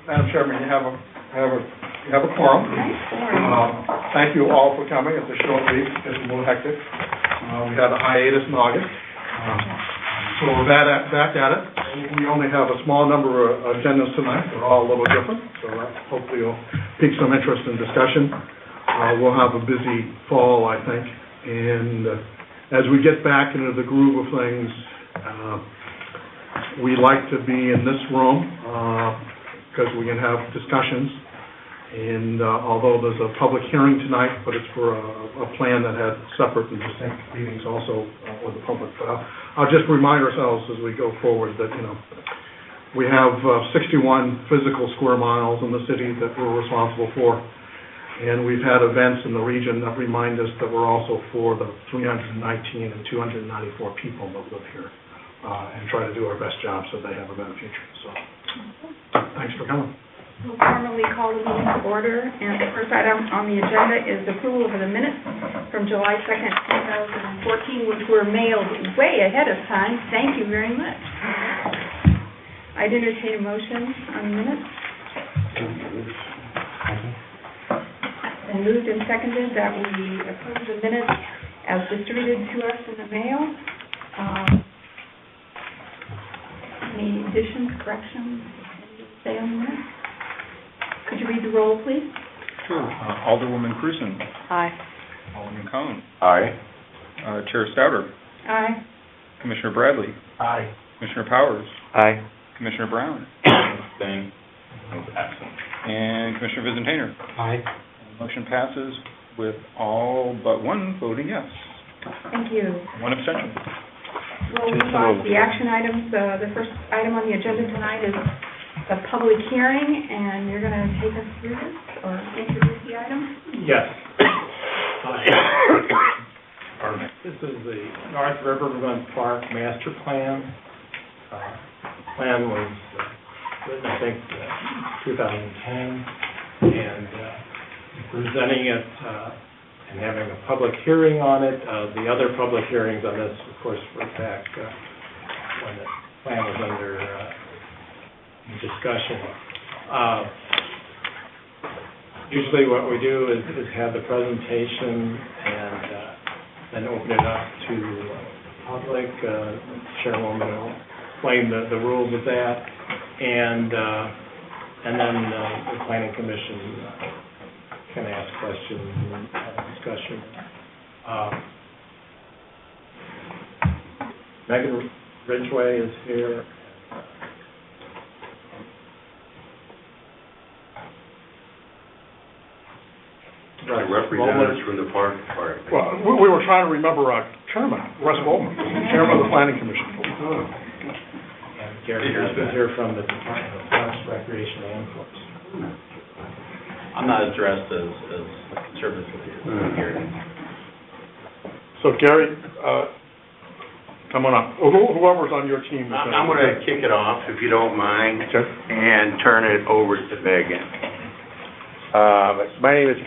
Madam Chairman, you have a quorum. Thank you all for coming. It's a short week. It's a little hectic. We had a hiatus in August. So we're back at it. We only have a small number of agendas tonight. They're all a little different, so that hopefully will pique some interest in discussion. We'll have a busy fall, I think. And as we get back into the groove of things, we like to be in this room because we can have discussions. And although there's a public hearing tonight, but it's for a plan that had separate and distinct meetings also with the public. But I'll just remind ourselves as we go forward that, we have 61 physical square miles in the city that we're responsible for. And we've had events in the region that remind us that we're also for the 319 and 294 people that live here and try to do our best job so they have a better future. So thanks for coming. We'll formally call the meeting to order, and the first item on the agenda is approval of the minutes from July 2nd, 2014, which were mailed way ahead of time. Thank you very much. I'd entertain a motion on the minutes. And moved and seconded that we approve the minutes as distributed to us in the mail. Any additions, corrections, say on the minutes? Could you read the roll, please? Sure. Alderwoman Cruzen. Aye. Alderman Cone. Aye. Chair Stouter. Aye. Commissioner Bradley. Aye. Commissioner Powers. Aye. Commissioner Brown. Abstain. Absent. And Commissioner Vizentainer. Aye. Motion passes with all but one voting yes. Thank you. One abstention. We'll move on to the action items. The first item on the agenda tonight is a public hearing, and you're going to take us through this or introduce the item? Yes. This is the North Riverfront Park Master Plan. Plan was written, I think, 2010, and presenting it and having a public hearing on it. The other public hearings on this, of course, were back when the plan was under discussion. Usually what we do is have the presentation and then open it up to public. Chairwoman will explain the rules of that, and then the Planning Commission can ask questions and have a discussion. Megan Ridgway is here. Representatives from the park department. Well, we were trying to remember our chairman, Russ Bowman, chairman of the Planning Commission. And Gary is here from the Department of Parks, Recreation, and Forest. I'm not as dressed as conservatively as Gary. So Gary, come on up. Whoever's on your team. I'm going to kick it off, if you don't mind, and turn it over to Megan. My name is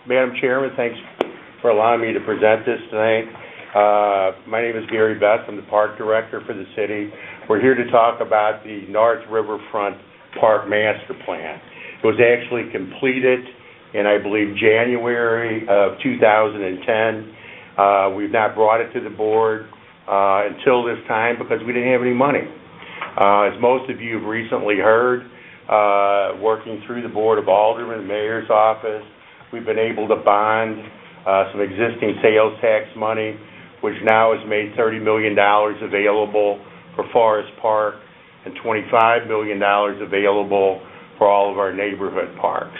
Madam Chairman. Thanks for allowing me to present this tonight. My name is Gary Best. I'm the Park Director for the city. We're here to talk about the North Riverfront Park Master Plan. It was actually completed in, I believe, January of 2010. We've not brought it to the board until this time because we didn't have any money. As most of you have recently heard, working through the Board of Aldermen, Mayor's Office, we've been able to bond some existing sales tax money, which now has made $30 million available for Forest Park and $25 million available for all of our neighborhood parks.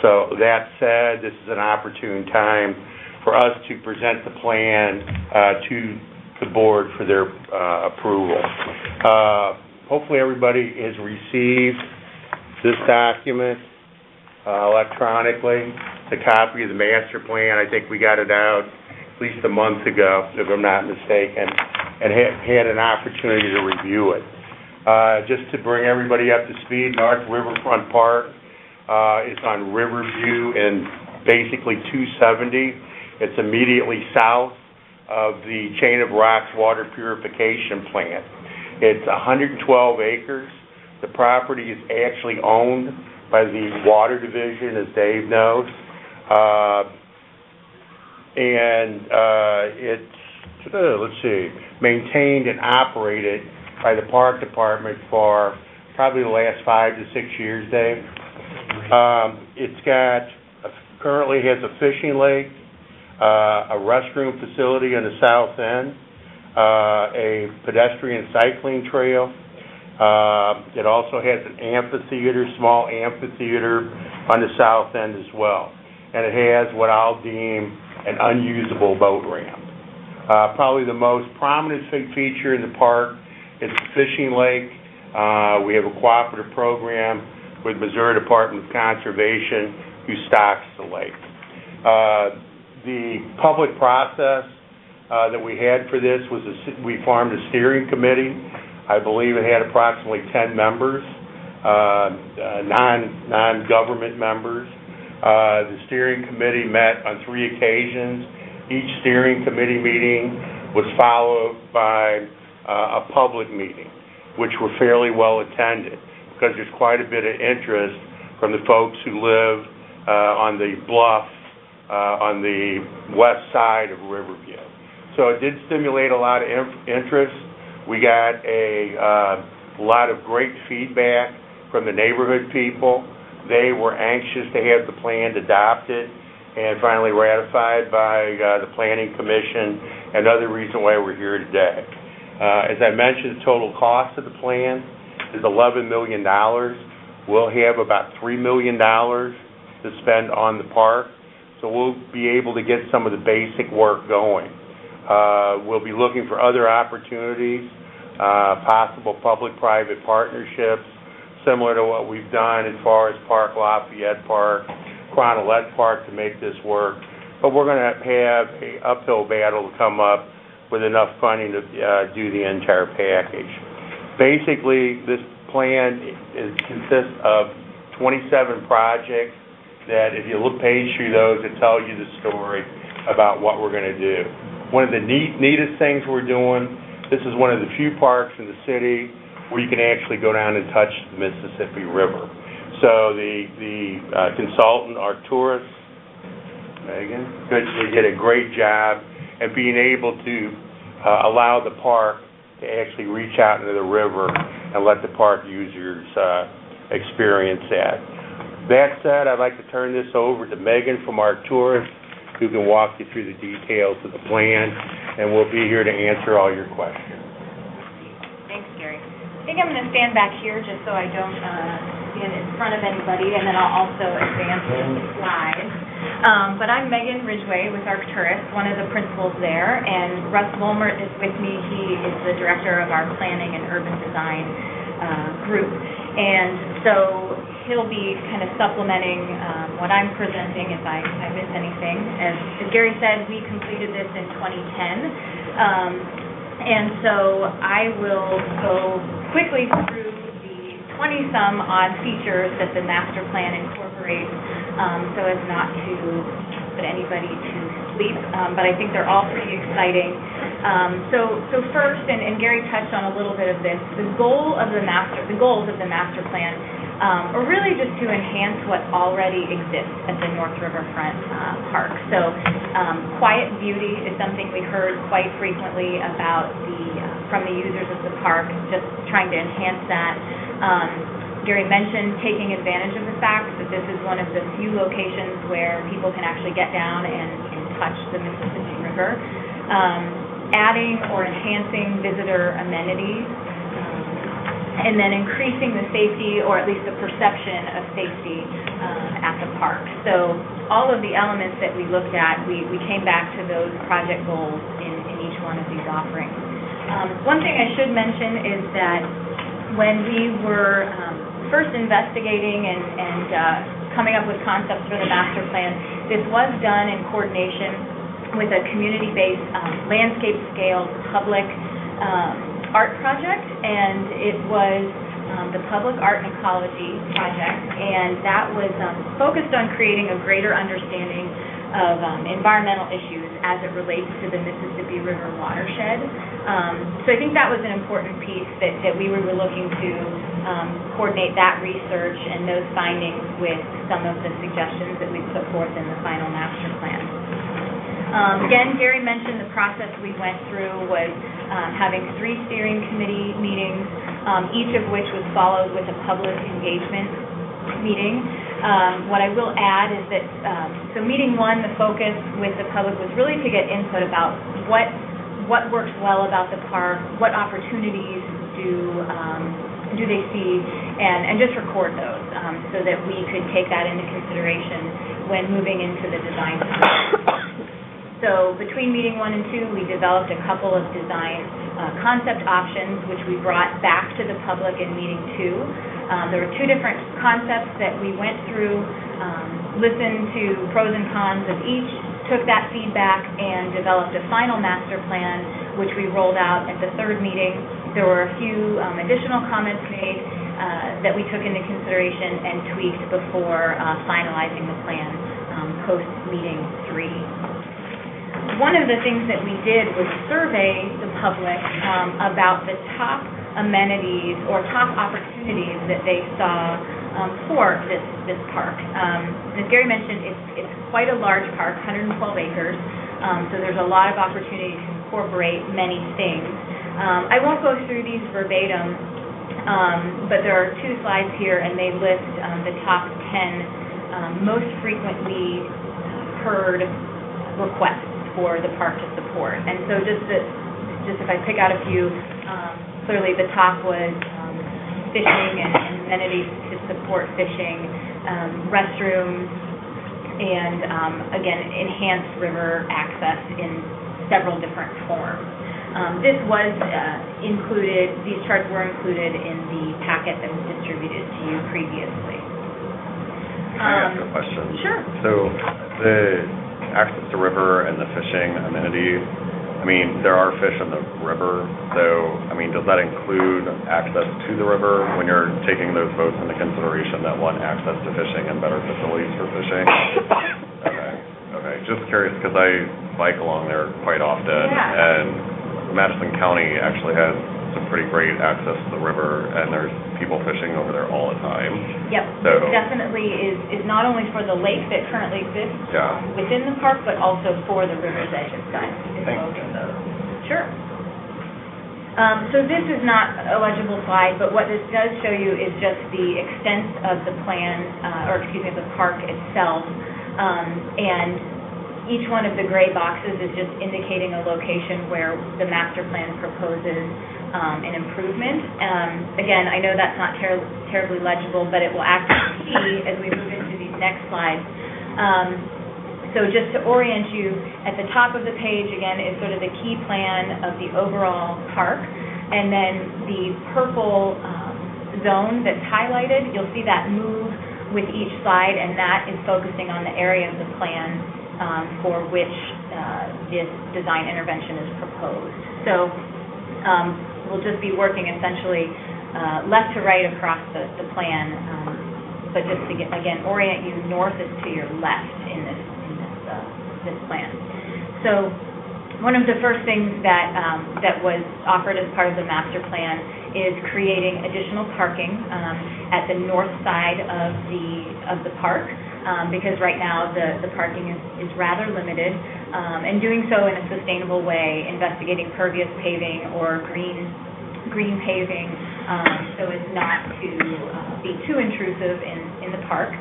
So that said, this is an opportune time for us to present the plan to the board for their approval. Hopefully everybody has received this document electronically, the copy of the master plan. I think we got it out at least a month ago, if I'm not mistaken, and had an opportunity to review it. Just to bring everybody up to speed, North Riverfront Park is on Riverview and basically 270. It's immediately south of the Chain of Rocks water purification plant. It's 112 acres, The property is actually owned by the Water Division, as Dave knows. It's, maintained and operated by the Park Department for probably the last 5 to 6 years, Dave. Currently has a fishing lake, a restroom facility on the south end, a pedestrian cycling trail. It also has an amphitheater, small amphitheater on the south end as well. And it has what I'll deem an unusable boat ramp. Probably the most prominent feature in the park is the fishing lake. We have a cooperative program with Missouri Department of Conservation who stocks the lake. The public process that we had for this was we formed a steering committee. I believe it had approximately 10 members, non-government members. The steering committee met on 3 occasions. Each steering committee meeting was followed by a public meeting, which were fairly well attended because there's quite a bit of interest from the folks who live on the bluff on the west side of Riverview. So it did stimulate a lot of interest. We got a lot of great feedback from the neighborhood people. They were anxious to have the plan adopted and finally ratified by the Planning Commission, another reason why we're here today. As I mentioned, the total cost of the plan is $11 million. We'll have about $3 million to spend on the park, so we'll be able to get some of the basic work going. We'll be looking for other opportunities, possible public-private partnerships, similar to what we've done as far as Park Lafayette Park, Cronolette Park to make this work. But we're going to have an uphill battle to come up with enough funding to do the entire package. Basically, this plan consists of 27 projects that if you page through those, it tells you the story about what we're going to do. One of the neatest things we're doing, this is one of the few parks in the city where you can actually go down and touch the Mississippi River. So the consultant, Arcturus, Megan, they did a great job at being able to allow the park to actually reach out into the river and let the park users experience that. That said, I'd like to turn this over to Megan from Arcturus, who can walk you through the details of the plan, and we'll be here to answer all your questions. Thanks, Gary. I think I'm going to stand back here just so I don't stand in front of anybody, and then I'll also advance the slides. But I'm Megan Ridgway with Arcturus, one of the principals there, and Russ Wolmert is with me. He is the director of our planning and urban design group. And so he'll be kind of supplementing what I'm presenting if I miss anything. As Gary said, we completed this in 2010. And so I will go quickly through the 20-some odd features that the master plan incorporates so as not to put anybody to sleep. But I think they're all pretty exciting. So first, and Gary touched on a little bit of this, the goals of the master plan are really just to enhance what already exists at the North Riverfront Park. So quiet beauty is something we heard quite frequently about from the users of the park, just trying to enhance that. Gary mentioned taking advantage of the fact that this is one of the few locations where people can actually get down and touch the Mississippi River. Adding or enhancing visitor amenities, and then increasing the safety, or at least the perception of safety at the park. So all of the elements that we looked at, we came back to those project goals in each one of these offerings. One thing I should mention is that when we were first investigating and coming up with concepts for the master plan, this was done in coordination with a community-based landscape-scale public art project, and it was the Public Art and Ecology Project, and that was focused on creating a greater understanding of environmental issues as it relates to the Mississippi River watershed. So I think that was an important piece that we were looking to coordinate that research and those findings with some of the suggestions that we put forth in the final master plan. Again, Gary mentioned the process we went through was having 3 steering committee meetings, each of which was followed with a public engagement meeting. What I will add is that, so meeting 1, the focus with the public was really to get input about what works well about the park, what opportunities do they see, and just record those so that we could take that into consideration when moving into the design process. So between meeting 1 and 2, we developed a couple of design concept options, which we brought back to the public in meeting 2. There were 2 different concepts that we went through, listened to pros and cons of each, took that feedback, and developed a final master plan, which we rolled out at the 3rd meeting. There were a few additional comments made that we took into consideration and tweaked before finalizing the plan post-meeting 3. One of the things that we did was survey the public about the top amenities or top opportunities that they saw for this park. As Gary mentioned, it's quite a large park, 112 acres, so there's a lot of opportunity to incorporate many things. I won't go through these verbatim, but there are 2 slides here, and they list the top 10 most frequently heard requests for the park to support. And so just if I pick out a few, clearly the top was fishing and amenities to support fishing, restrooms, and again, enhanced river access in several different forms. This was included, these charts were included in the packet that was distributed to you previously. Can I ask a question? Sure. So the access to river and the fishing amenity, I mean, there are fish in the river, so, I mean, does that include access to the river when you're taking those boats into consideration that want access to fishing and better facilities for fishing? Okay, just curious, because I bike along there quite often, and Madison County actually has some pretty great access to the river, and there's people fishing over there all the time. Yep, So, it definitely is not only for the lake that currently exists Yeah. within the park, but also for the river's edge. It's got Thanks. both of those. Sure. So this is not a legible slide, but what this does show you is just the extent of the plan, the park itself, and each one of the gray boxes is just indicating a location where the master plan proposes an improvement. Again, I know that's not terribly legible, but it will act as key as we move into these next slides. So just to orient you, at the top of the page, again, is sort of the key plan of the overall park, and then the purple zone that's highlighted, you'll see that move with each slide, and that is focusing on the area of the plan for which this design intervention is proposed. So we'll just be working essentially left to right across the plan, but just to again orient you, north is to your left in this plan. So one of the first things that was offered as part of the master plan is creating additional parking at the north side of the park. Because right now the parking is rather limited, and doing so in a sustainable way, investigating pervious paving or green paving so as not to be too intrusive in the park.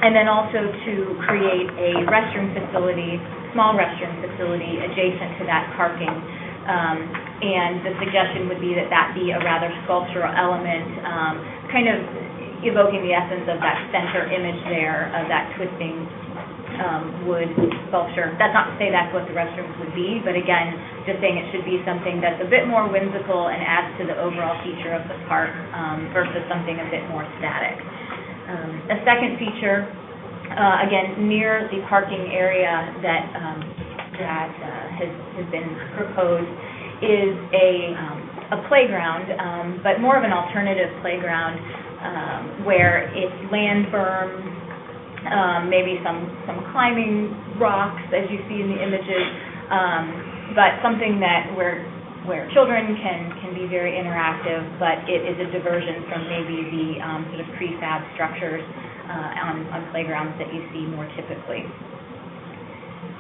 And then also to create a restroom facility, small restroom facility adjacent to that parking. And the suggestion would be that be a rather sculptural element, kind of evoking the essence of that center image there, of that twisting wood sculpture. That's not to say that's what the restrooms would be, but again, just saying it should be something that's a bit more whimsical and adds to the overall feature of the park versus something a bit more static. A second feature, again, near the parking area that has been proposed is a playground, but more of an alternative playground where it's land berms, maybe some climbing rocks, as you see in the images, but something that where where children can be very interactive, but it is a diversion from maybe the sort of prefab structures on playgrounds that you see more typically.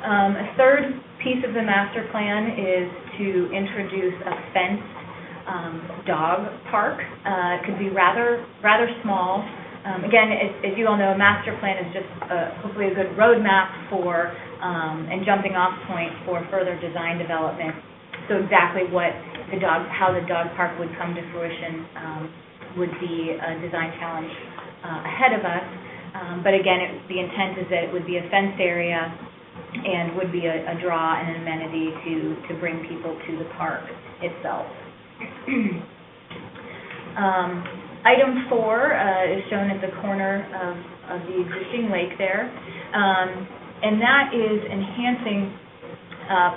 A third piece of the master plan is to introduce a fenced dog park. It could be rather small. Again, as you all know, a master plan is just hopefully a good roadmap for and jumping off point for further design development. So exactly how the dog park would come to fruition would be a design challenge ahead of us. But again, the intent is that it would be a fenced area and would be a draw and an amenity to bring people to the park itself. Item 4 is shown at the corner of the existing lake there, and that is enhancing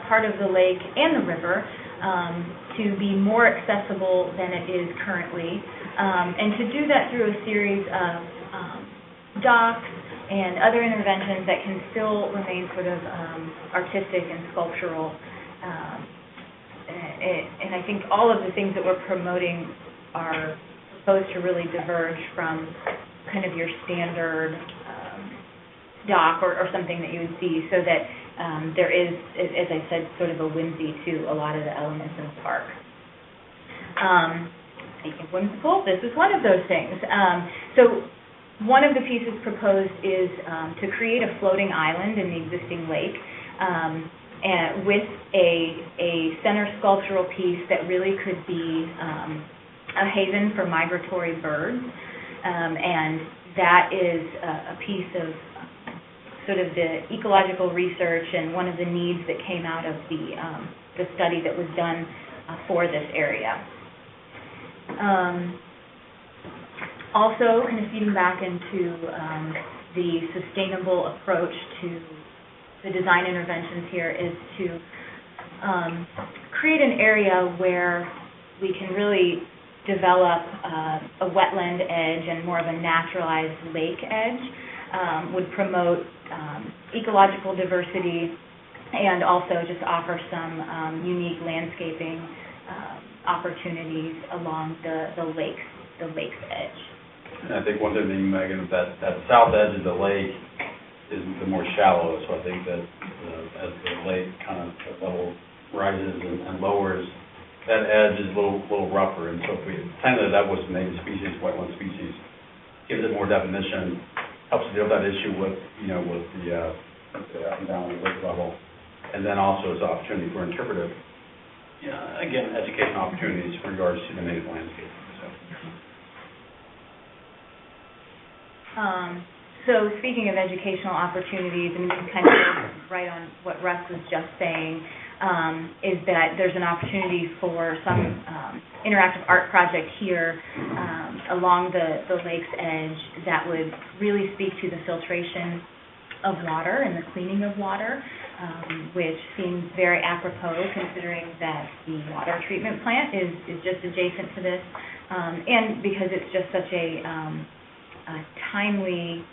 part of the lake and the river to be more accessible than it is currently, and to do that through a series of docks and other interventions that can still remain sort of artistic and sculptural. And I think all of the things that we're promoting are supposed to really diverge from kind of your standard dock or something that you would see, so that there is, as I said, sort of a whimsy to a lot of the elements in the park. Speaking of whimsical, this is one of those things. So one of the pieces proposed is to create a floating island in the existing lake and with a center sculptural piece that really could be a haven for migratory birds. And that is a piece of sort of the ecological research and one of the needs that came out of the study that was done for this area. Also, kind of feeding back into the sustainable approach to the design interventions here is to create an area where we can really develop a wetland edge and more of a naturalized lake edge, would promote ecological diversity and also just offer some unique landscaping opportunities along the lake's edge. And I think one thing, Megan, that south edge of the lake is the more shallow, so I think that as the lake kind of level rises and lowers, that edge is a little rougher, and so if we intended that was native species, wetland species, gives it more definition, helps to deal with that issue with the up and down the lake level, and then also as an opportunity for interpretive, again, educational opportunities in regards to the native landscape. So speaking of educational opportunities, and kind of right on what Russ was just saying, is that there's an opportunity for some interactive art project here along the lake's edge that would really speak to the filtration of water and the cleaning of water, which seems very apropos considering that the water treatment plant is just adjacent to this, and because it's just such a timely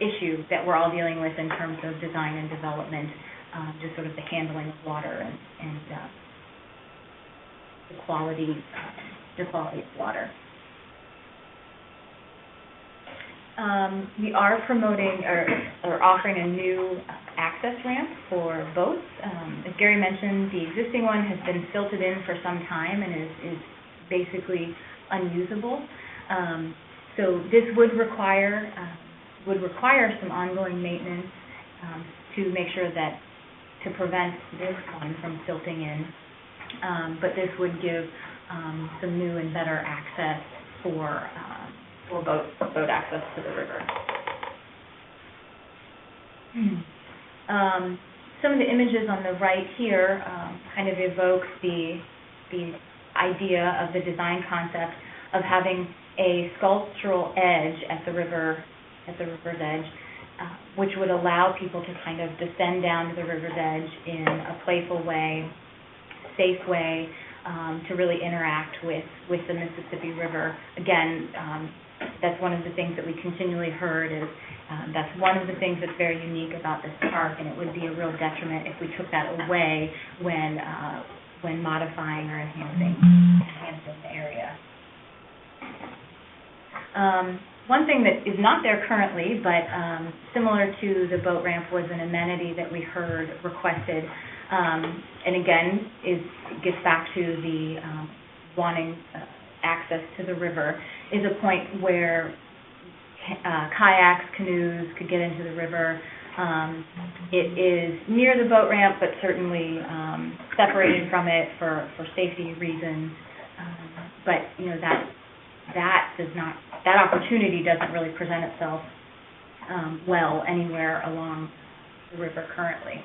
issue that we're all dealing with in terms of design and development, just sort of the handling of water and the quality of water. We are promoting or offering a new access ramp for boats. As Gary mentioned, the existing one has been silted in for some time and is basically unusable. So this would require some ongoing maintenance to make sure that to prevent this one from silting in. But this would give some new and better access for boat access to the river. Some of the images on the right here kind of evoke the idea of the design concept of having a sculptural edge at the river's edge, which would allow people to kind of descend down to the river's edge in a playful way, safe way, to really interact with the Mississippi River. Again, that's one of the things that we continually heard is that's one of the things that's very unique about this park, and it would be a real detriment if we took that away when when modifying or enhancing the area. One thing that is not there currently, but similar to the boat ramp, was an amenity that we heard requested, and again, gets back to the wanting access to the river, is a point where kayaks, canoes could get into the river. It is near the boat ramp, but certainly separated from it for safety reasons. But that opportunity doesn't really present itself well anywhere along the river currently.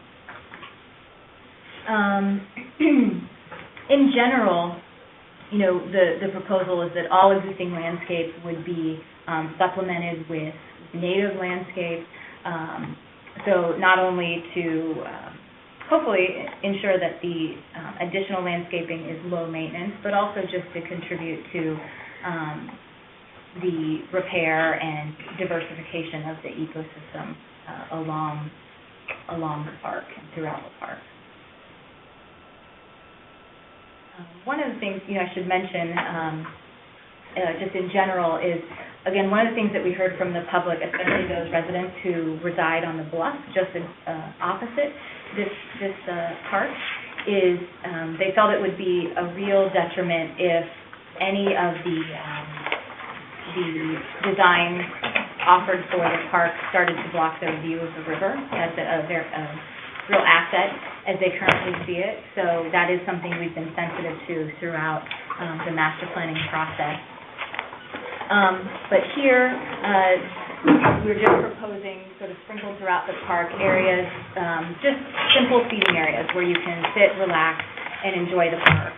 In general, the proposal is that all existing landscape would be supplemented with native landscape, so not only to hopefully ensure that the additional landscaping is low maintenance, but also just to contribute to the repair and diversification of the ecosystem along the park and throughout the park. One of the things I should mention, just in general, is again one of the things that we heard from the public, especially those residents who reside on the bluff just opposite this park, is they felt it would be a real detriment if any of the design offered for the park started to block their view of the river. That's a real asset as they currently see it. So that is something we've been sensitive to throughout the master planning process. But here, we're just proposing sort of sprinkled throughout the park areas, just simple seating areas where you can sit, relax, and enjoy the park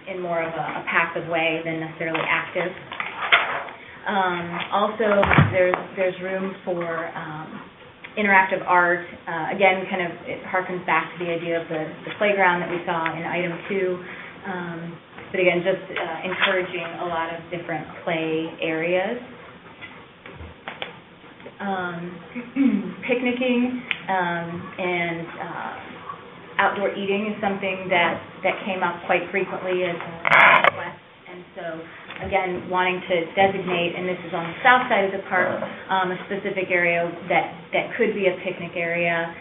in more of a passive way than necessarily active. Also, there's room for interactive art. Again, kind of it harkens back to the idea of the playground that we saw in item 2. But again, just encouraging a lot of different play areas. Picnicking and outdoor eating is something that came up quite frequently as a request. And so, again, wanting to designate, and this is on the south side of the park, a specific area that could be a picnic area,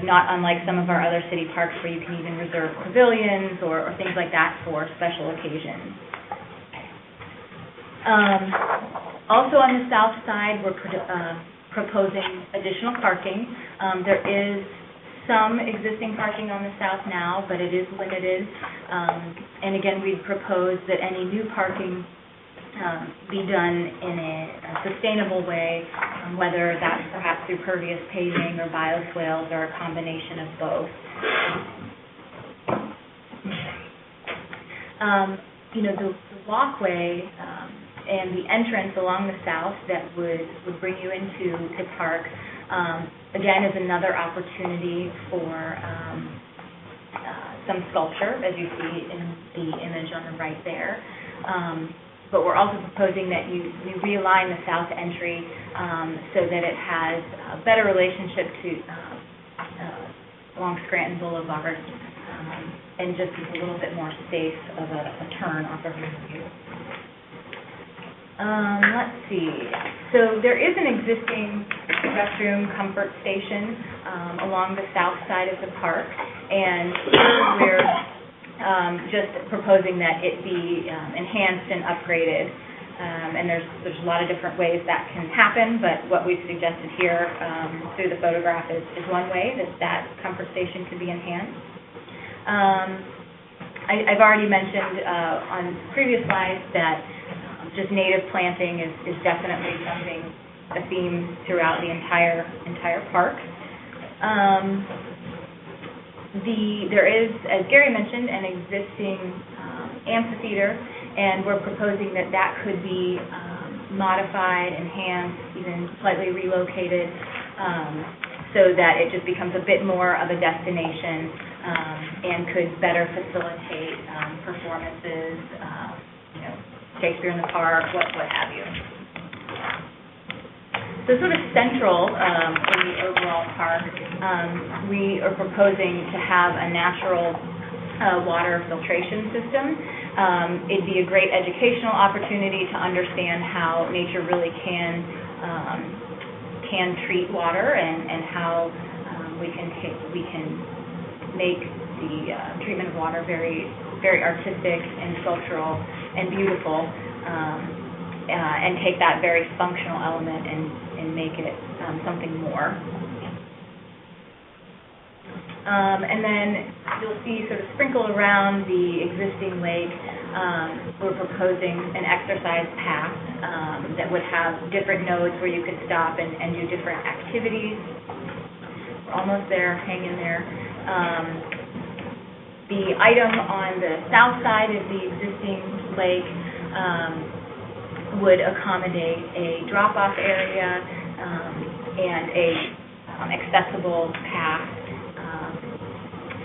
not unlike some of our other city parks where you can even reserve pavilions or things like that for special occasions. Also on the south side, we're proposing additional parking. There is some existing parking on the south now, but it is limited. And again, we've proposed that any new parking be done in a sustainable way, whether that's perhaps through pervious paving or bioswales or a combination of both. The walkway and the entrance along the south that would bring you into the park, again, is another opportunity for some sculpture, as you see in the image on the right there. But we're also proposing that you realign the south entry so that it has a better relationship to along Scranton Boulevard and just is a little bit more safe of a turn off of Riverview. Let's see. So there is an existing restroom comfort station along the south side of the park, and we're just proposing that it be enhanced and upgraded. And there's a lot of different ways that can happen, but what we've suggested here through the photograph is one way that comfort station could be enhanced. I've already mentioned on previous slides that just native planting is definitely something, a theme throughout the entire park. There is, as Gary mentioned, an existing amphitheater, and we're proposing that could be modified, enhanced, even slightly relocated, so that it just becomes a bit more of a destination and could better facilitate performances, Shakespeare in the Park, what have you. So sort of central in the overall park, we are proposing to have a natural water filtration system. It'd be a great educational opportunity to understand how nature really can treat water and how we can make the treatment of water very, very artistic and sculptural and beautiful, and take that very functional element and make it something more. And then you'll see sort of sprinkled around the existing lake, we're proposing an exercise path that would have different nodes where you could stop and do different activities. We're almost there, hang in there. The item on the south side of the existing lake would accommodate a drop-off area and a accessible path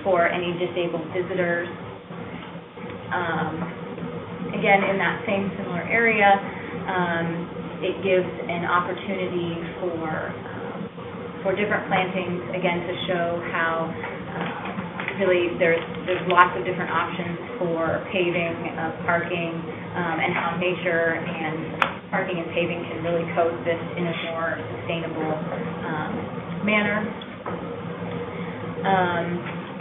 for any disabled visitors. Again, in that same similar area, it gives an opportunity for different plantings, again, to show how really there's lots of different options for paving, parking, and how nature and parking and paving can really coexist in a more sustainable manner.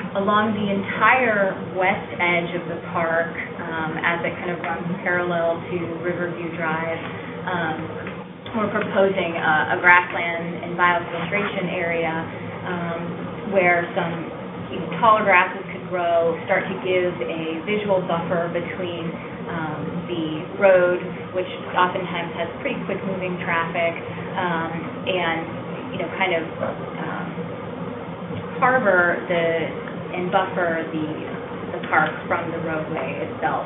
Along the entire west edge of the park, as it kind of runs parallel to Riverview Drive, we're proposing a grassland and biofiltration area where some taller grasses could grow, start to give a visual buffer between the road, which oftentimes has pretty quick-moving traffic, and kind of harbor and buffer the park from the roadway itself.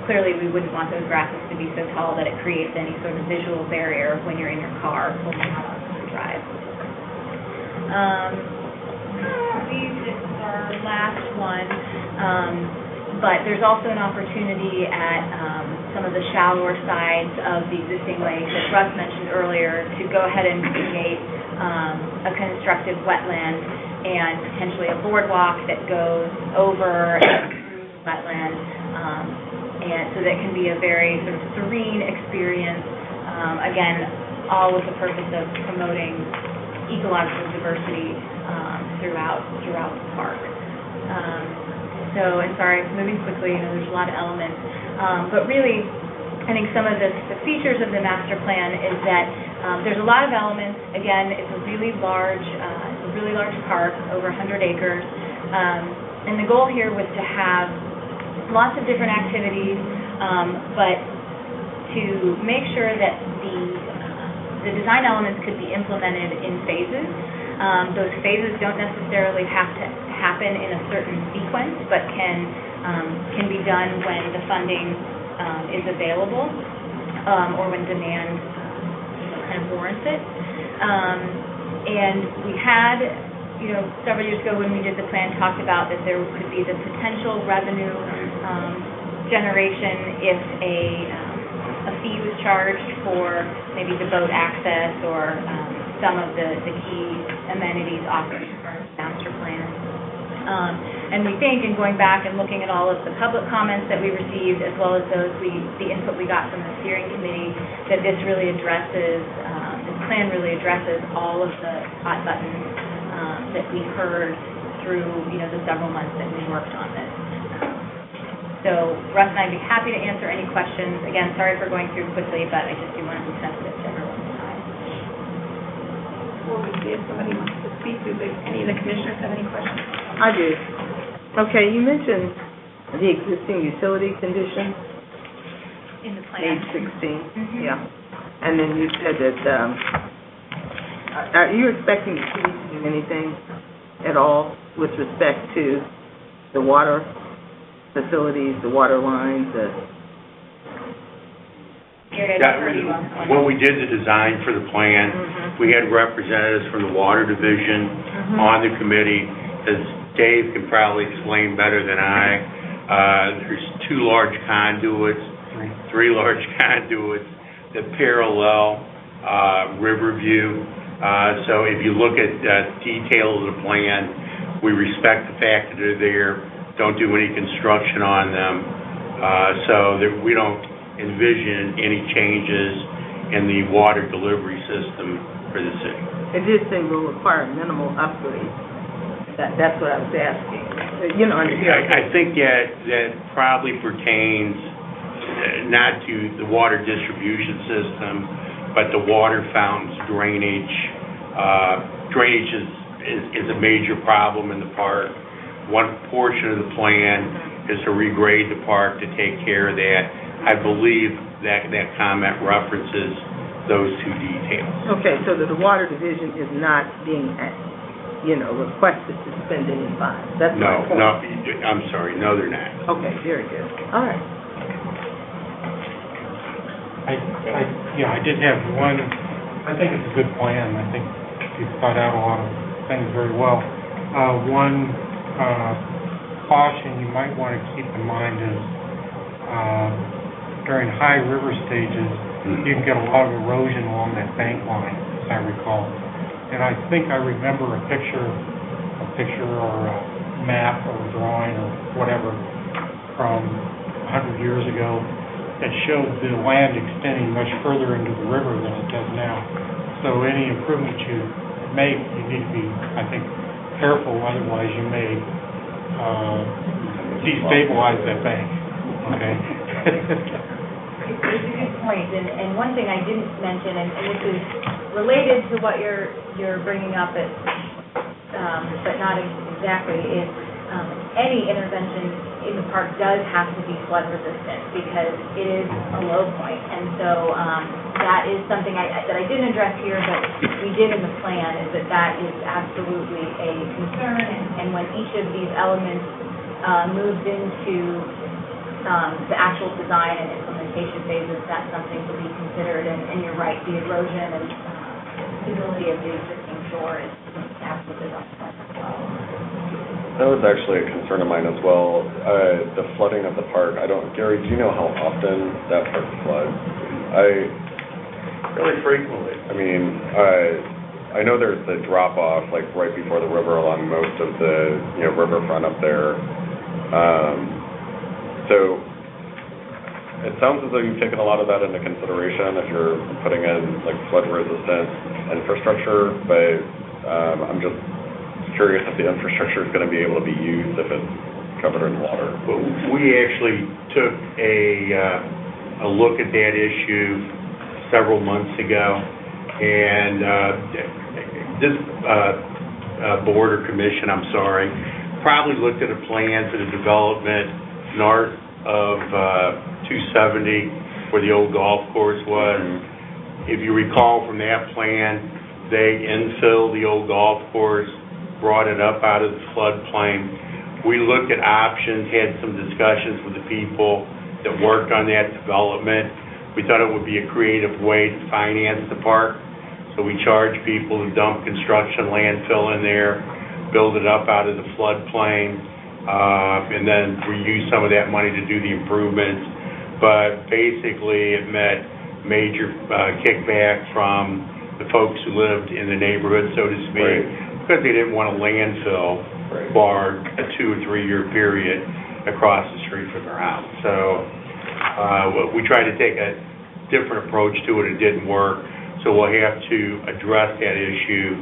Clearly, we wouldn't want those grasses to be so tall that it creates any sort of visual barrier when you're in your car pulling out onto the drive. This is our last one, but there's also an opportunity at some of the shallower sides of the existing lake that Russ mentioned earlier to go ahead and create a constructive wetland and potentially a boardwalk that goes over and through the wetland, and so that can be a very sort of serene experience, again, all with the purpose of promoting ecological diversity throughout the park. So, and sorry, moving quickly, there's a lot of elements, but really, I think some of the features of the master plan is that there's a lot of elements. Again, it's a really large park, over 100 acres, and the goal here was to have lots of different activities, but to make sure that the design elements could be implemented in phases. Those phases don't necessarily have to happen in a certain sequence, but can be done when the funding is available, or when demand kind of warrants it. And we had, several years ago when we did the plan, talked about that there could be the potential revenue generation if a fee was charged for maybe the boat access or some of the key amenities offered as part of the master plan. And we think, in going back and looking at all of the public comments that we received, as well as the input we got from the steering committee, that this really addresses, this plan really addresses all of the hot buttons that we heard through, the several months that we worked on this. So Russ and I'd be happy to answer any questions. Again, sorry for going through quickly, but I just do want to be sensitive to everyone's time. Before we see if somebody wants to speak, do any of the commissioners have any questions? I do. Okay, you mentioned the existing utility conditions, In the plan. page 16. Mhm. Yeah. And then you said that, are you expecting the city to do anything at all with respect to the water facilities, the water lines, When we did the design for the plan, we had representatives from the Water Division on the committee. As Dave can probably explain better than I, there's three large conduits that parallel Riverview. So if you look at detail of the plan, we respect the fact that they're there. don't do any construction on them, so that we don't envision any changes in the water delivery system for the city. It did say will require minimal upgrades. That's what I was asking, you know, under here. I think that probably pertains not to the water distribution system, but the water fountains, drainage. Drainage is a major problem in the park. One portion of the plan is to regrade the park to take care of that. I believe that comment references those two details. Okay, so the water division is not being, requested to spend any funds. That's my point. No, I'm sorry, no, they're not. Okay, very good. All right. I did have one, I think it's a good plan. I think you've thought out a lot of things very well. One caution you might want to keep in mind is during high river stages, you can get a lot of erosion along that bank line, as I recall. And I think I remember a picture or a map or a drawing or whatever from 100 years ago that showed the land extending much further into the river than it does now. So any improvements you make, you need to be, I think, careful, otherwise you may destabilize that bank, okay? It's a good point, and one thing I didn't mention, and this is related to what you're bringing up, but not exactly, is any intervention in the park does have to be flood resistant because it is a low point, and so that is something that I didn't address here, but we did in the plan, is that is absolutely a concern, and when each of these elements moves into the actual design and implementation phases, that's something to be considered, and you're right, the erosion and stability of the existing shore is absolutely on the as well. That was actually a concern of mine as well. The flooding of the park. Gary, do you know how often that park floods? Really frequently. I mean, I know there's the drop off like right before the river along most of the riverfront up there. So it sounds as though you've taken a lot of that into consideration if you're putting in like flood resistant infrastructure, but I'm just curious if the infrastructure is going to be able to be used if it's covered in water. Well, we actually took a look at that issue several months ago, and this board or commission, probably looked at a plan for the development north of 270 where the old golf course was. If you recall from that plan, they infilled the old golf course, brought it up out of the floodplain. We looked at options, had some discussions with the people that worked on that development. We thought it would be a creative way to finance the park. So we charge people to dump construction landfill in there, build it up out of the floodplain, and then reuse some of that money to do the improvements. But basically it met major kickback from the folks who lived in the neighborhood, so to speak. Right. Because they didn't want a landfill for a 2 or 3 year period across the street from their house. So we tried to take a different approach to it. It didn't work. So we'll have to address that issue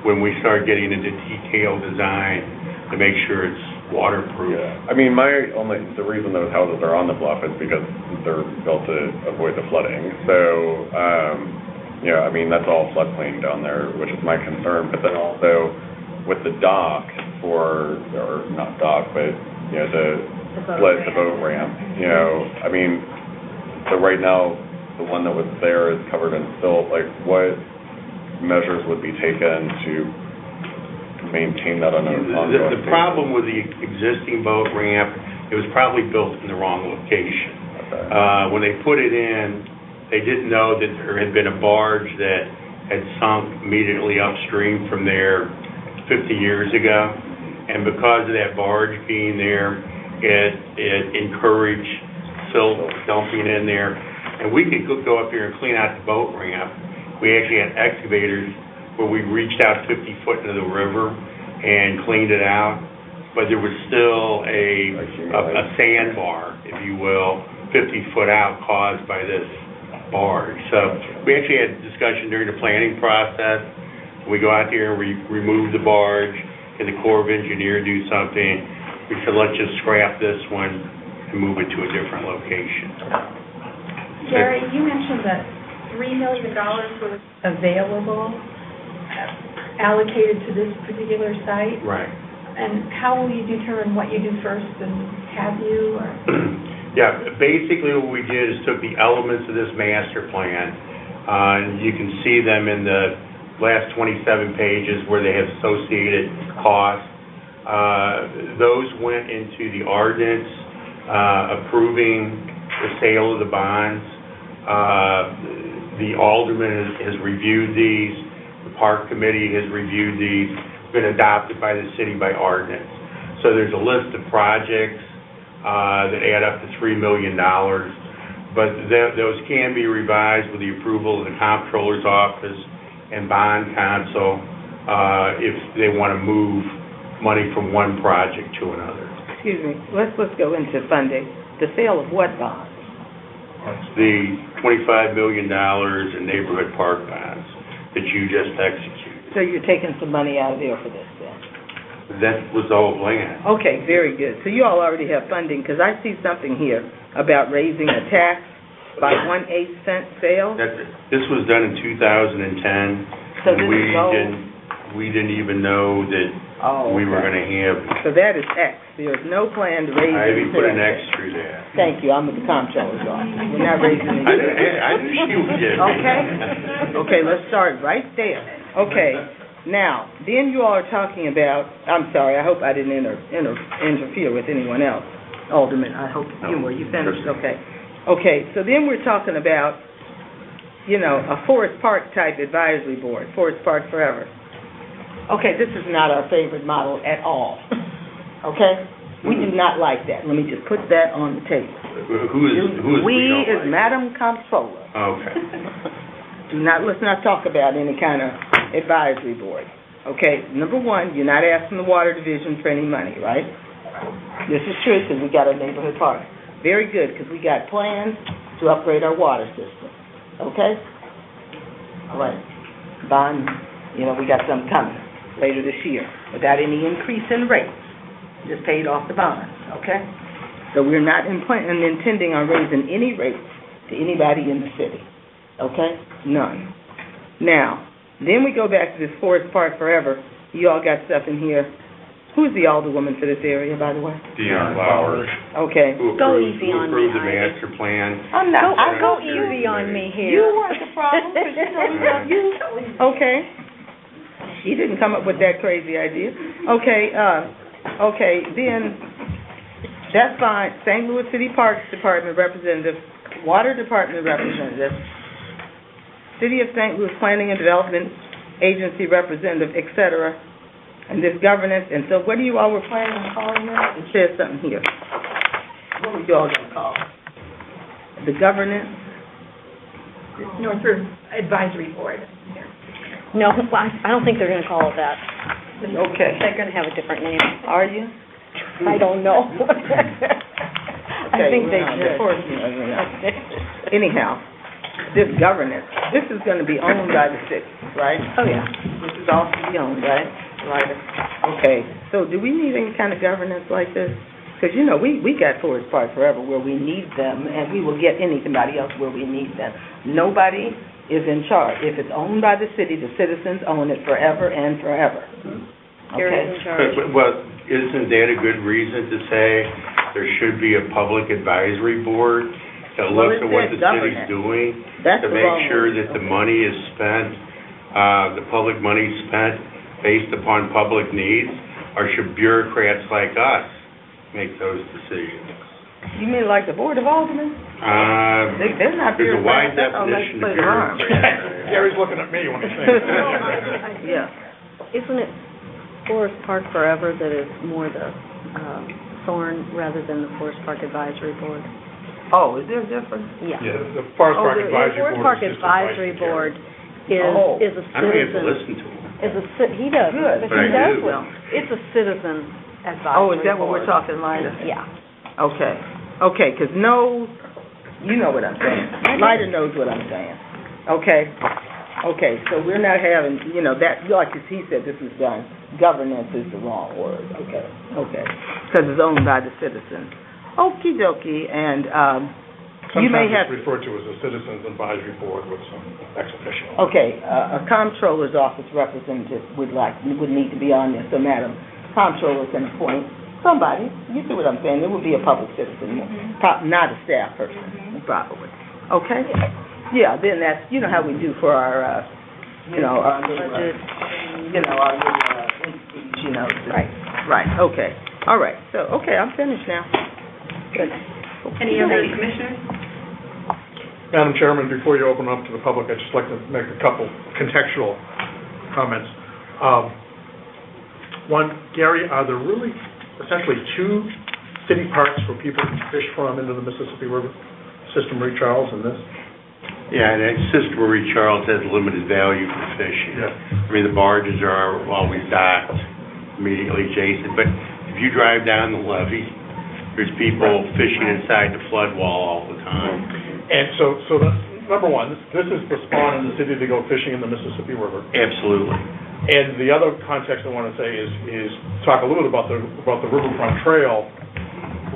when we start getting into detailed design to make sure it's waterproof. Yeah. I mean, the reason those houses are on the bluff is because they're built to avoid the flooding. So I mean, that's all floodplain down there, which is my concern. But then also with the dock or not dock, but, the boat ramp, I mean, so right now, the one that was there is covered in silt. Like, what measures would be taken to maintain that on an ongoing basis? The problem with the existing boat ramp, it was probably built in the wrong location. Okay. When they put it in, they didn't know that there had been a barge that had sunk immediately upstream from there 50 years ago. And because of that barge being there, it encouraged silt dumping in there. And we could go up here and clean out the boat ramp. We actually had excavators where we reached out 50 foot into the river and cleaned it out. but there was still a sandbar, if you will, 50 foot out caused by this barge. So we actually had a discussion during the planning process. We go out there and remove the barge, and the Corps of Engineers do something. We said, let's just scrap this one and move it to a different location. Gary, you mentioned that $3 million was available, allocated to this particular site. Right. And how will you determine what you do first, and have you, or? Yeah, basically what we did is took the elements of this master plan, and you can see them in the last 27 pages where they have associated costs. Those went into the ordinance approving the sale of the bonds. The alderman has reviewed these, the park committee has reviewed these, been adopted by the city by ordinance. So there's a list of projects that add up to $3 million, but those can be revised with the approval of the comptroller's office and bond counsel if they want to move money from one project to another. Excuse me, let's go into funding. The sale of what bonds? The $25 million in neighborhood park bonds that you just executed. So you're taking some money out of there for this then? That was the whole plan. Okay, very good. So you all already have funding, because I see something here about raising a tax by 1/8 cent sale. This was done in 2010. So this is We didn't even know that we were going to have. So that is X. There's no plan to raise. I even put an X through that. Thank you. I'm with the comptroller's office. We're not raising any. I knew she did. Okay. Okay, let's start right there. Okay. Now, then you all are talking about, I'm sorry, I hope I didn't interfere with anyone else. Alderman, I hope you finished? Okay. Okay, so then we're talking about, a Forest Park type advisory board, Forest Park Forever. Okay, this is not our favorite model at all. Okay? We do not like that. Let me just put that on the table. Who is we don't is like? Madam Comptroller. Okay. Let's not talk about any kind of advisory board. Okay, number one, you're not asking the Water Division for any money, right? This is true, because we got a neighborhood park. Very good, because we got plans to upgrade our water system. Okay? All right. Bond, we got something coming later this year without any increase in rates. Just paid off the bonds, okay? So we're not intending on raising any rates to anybody in the city, okay? None. Now, then we go back to this Forest Park Forever. You all got stuff in here. Who's the alderwoman for this area, by the way? Deion Flowers. Okay. Who approved the master plan. Go easy on me here. You weren't the problem, because you. Okay. She didn't come up with that crazy idea. Okay, then, that's fine. St. Louis City Parks Department representative, Water Department representative, City of St. Louis Planning and Development Agency representative, et cetera, and this governance. And so what do you all were planning on calling that? It says something here. What were you all going to call it? The governance? North River Advisory Board. No, I don't think they're going to call it that. Okay. They're going to have a different name. Are you? I don't know. I think they Of course, should. Anyhow, this governance, this is going to be owned by the city, right? Oh, yeah. This is all to be owned, right? Right. Okay, so do we need any kind of governance like this? Because, we got Forest Park Forever where we need them, and we will get anybody else where we need them. Nobody is in charge. If it's owned by the city, the citizens own it forever and forever. Gary's in charge. Well, isn't that a good reason to say there should be a public advisory board that looks at what the city's doing? That's to the make wrong sure word. that the money is spent, the public money is spent based upon public needs? Or should bureaucrats like us make those decisions? You mean like the Board of Aldermen? They're not There's a wide bureaucrats. That's all definition of they play harm. bureaucrat. Gary's looking at me when he's saying Yeah. Isn't it Forest Park Forever that is more the Thorn rather than the Forest Park Advisory Board? Oh, is there a difference? Yeah. Yeah, the Forest Park Advisory Board. The Forest Park is just Advisory advice to Board Gary. is a I don't have to citizen. listen to him. He does. Good. But But he I does do. well. It's a citizen advisory Oh, is that what we're board. talking, Lida? Yeah. Okay, 'cause no, you know what I'm saying. Lida knows what I'm saying. Okay, so we're not having, that, like he said, this is done, governance is the wrong word, okay, because it's owned by the citizens. Okie dokie, and, you may have... Sometimes it's referred to as a Citizens Advisory Board with some ex officio. Okay, a comptroller's office representative would need to be on there, so Madam Comptroller can appoint somebody, you see what I'm saying, it would be a public citizen, not a staff person, probably, okay? Yeah, then that's, how we do for our, our little, our little, entities, right, okay, all right, so, okay, I'm finished now. Good. Any other commissioners? Madam Chairman, before you open up to the public, I'd just like to make a couple contextual comments. One, Gary, are there really essentially two city parks for people to fish from into the Mississippi River? System Marie Charles and this? Yeah, and System Marie Charles has limited value for fishing. Yeah. I mean, the barges are always docked immediately adjacent, but if you drive down the levee, there's people fishing inside the flood wall all the time. And so that's, number one, this is the spawn in the city to go fishing in the Mississippi River. Absolutely. And the other context I want to say is talk a little bit about the Riverfront Trail,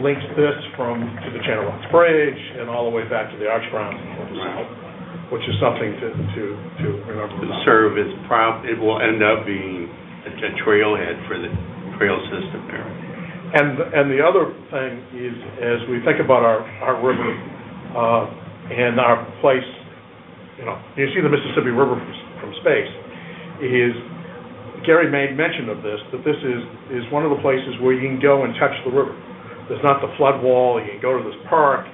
links this to the Channel Rocks Bridge and all the way back to the Arch Grounds and south, which is something to remember The about. service it will end up being a trailhead for the trail system there. And the other thing is, as we think about our river and our place, you see the Mississippi River from space, is Gary made mention of this, that this is one of the places where you can go and touch the river. There's not the flood wall. You can go to this park.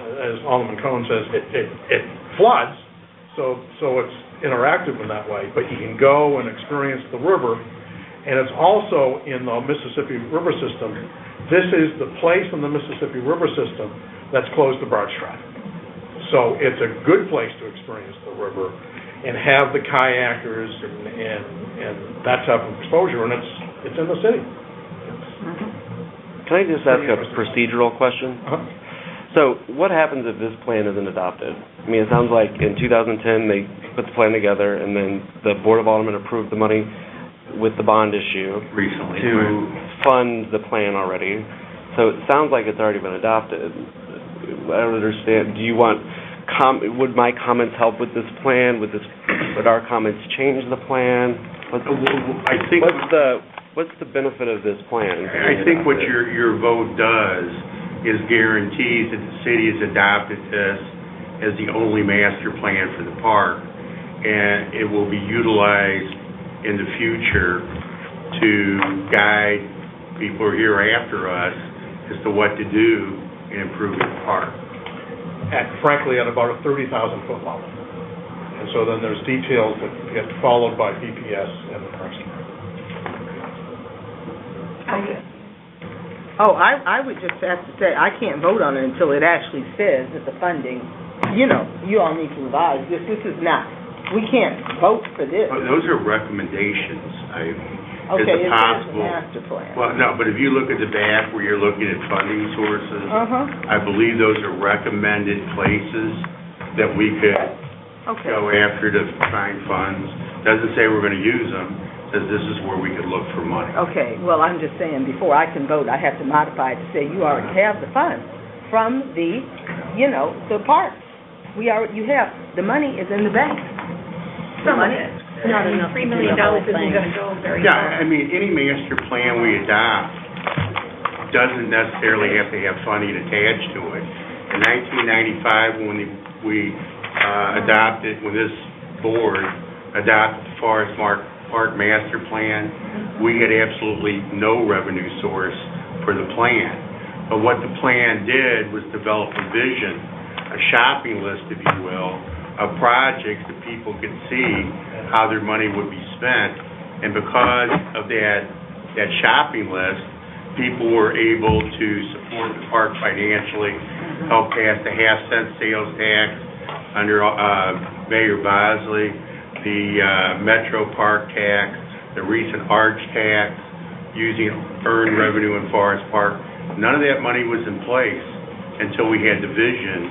As Alderman Cohen says, it floods, so it's interactive in that way, but you can go and experience the river. And it's also in the Mississippi River system. This is the place in the Mississippi River system that's closed to barge traffic. So it's a good place to experience the river and have the kayakers and that type of exposure, and it's in the city. Can I just ask a procedural question? Uh-huh. So what happens if this plan isn't adopted? I mean, it sounds like in 2010 they put the plan together, and then the Board of Aldermen approved the money with the bond issue Recently. to fund the plan already. So it sounds like it's already been adopted. I don't understand. Do you want, would my comments help with this plan? Would our comments change the plan? I think What's the benefit of this plan? I think what your vote does is guarantees that the city has adopted this as the only master plan for the park, and it will be utilized in the future to guide people who are here after us as to what to do in improving the park. Frankly, at about a 30,000-foot level. And so then there's details that get followed by BPS and the Parks Department. Oh, I would just have to say, I can't vote on it until it actually says that the funding, you all need to revise this. This is not, we can't vote for this. Those are recommendations. Okay, Is it it's possible? a master plan. Well, no, but if you look at the back where you're looking at funding sources, I believe those are recommended places that we could go after to find funds. Doesn't say we're going to use them, says this is where we could look for money. Okay, well, I'm just saying, before I can vote, I have to modify it to say you already have the funds from the parks. You have, the money is in the bank. Some of it. Not enough. $3 million isn't going to go very far. Yeah, I mean, any master plan we adopt doesn't necessarily have to have funding attached to it. In 1995, when when this board adopted the Forest Park Master Plan, we had absolutely no revenue source for the plan. But what the plan did was develop a vision, a shopping list, if you will, of projects that people could see how their money would be spent. And because of that shopping list, people were able to support the park financially, help pass the half-cent sales tax under Mayor Bosley, the Metro Park tax, the recent Arch tax, using earned revenue in Forest Park. None of that money was in place until we had the vision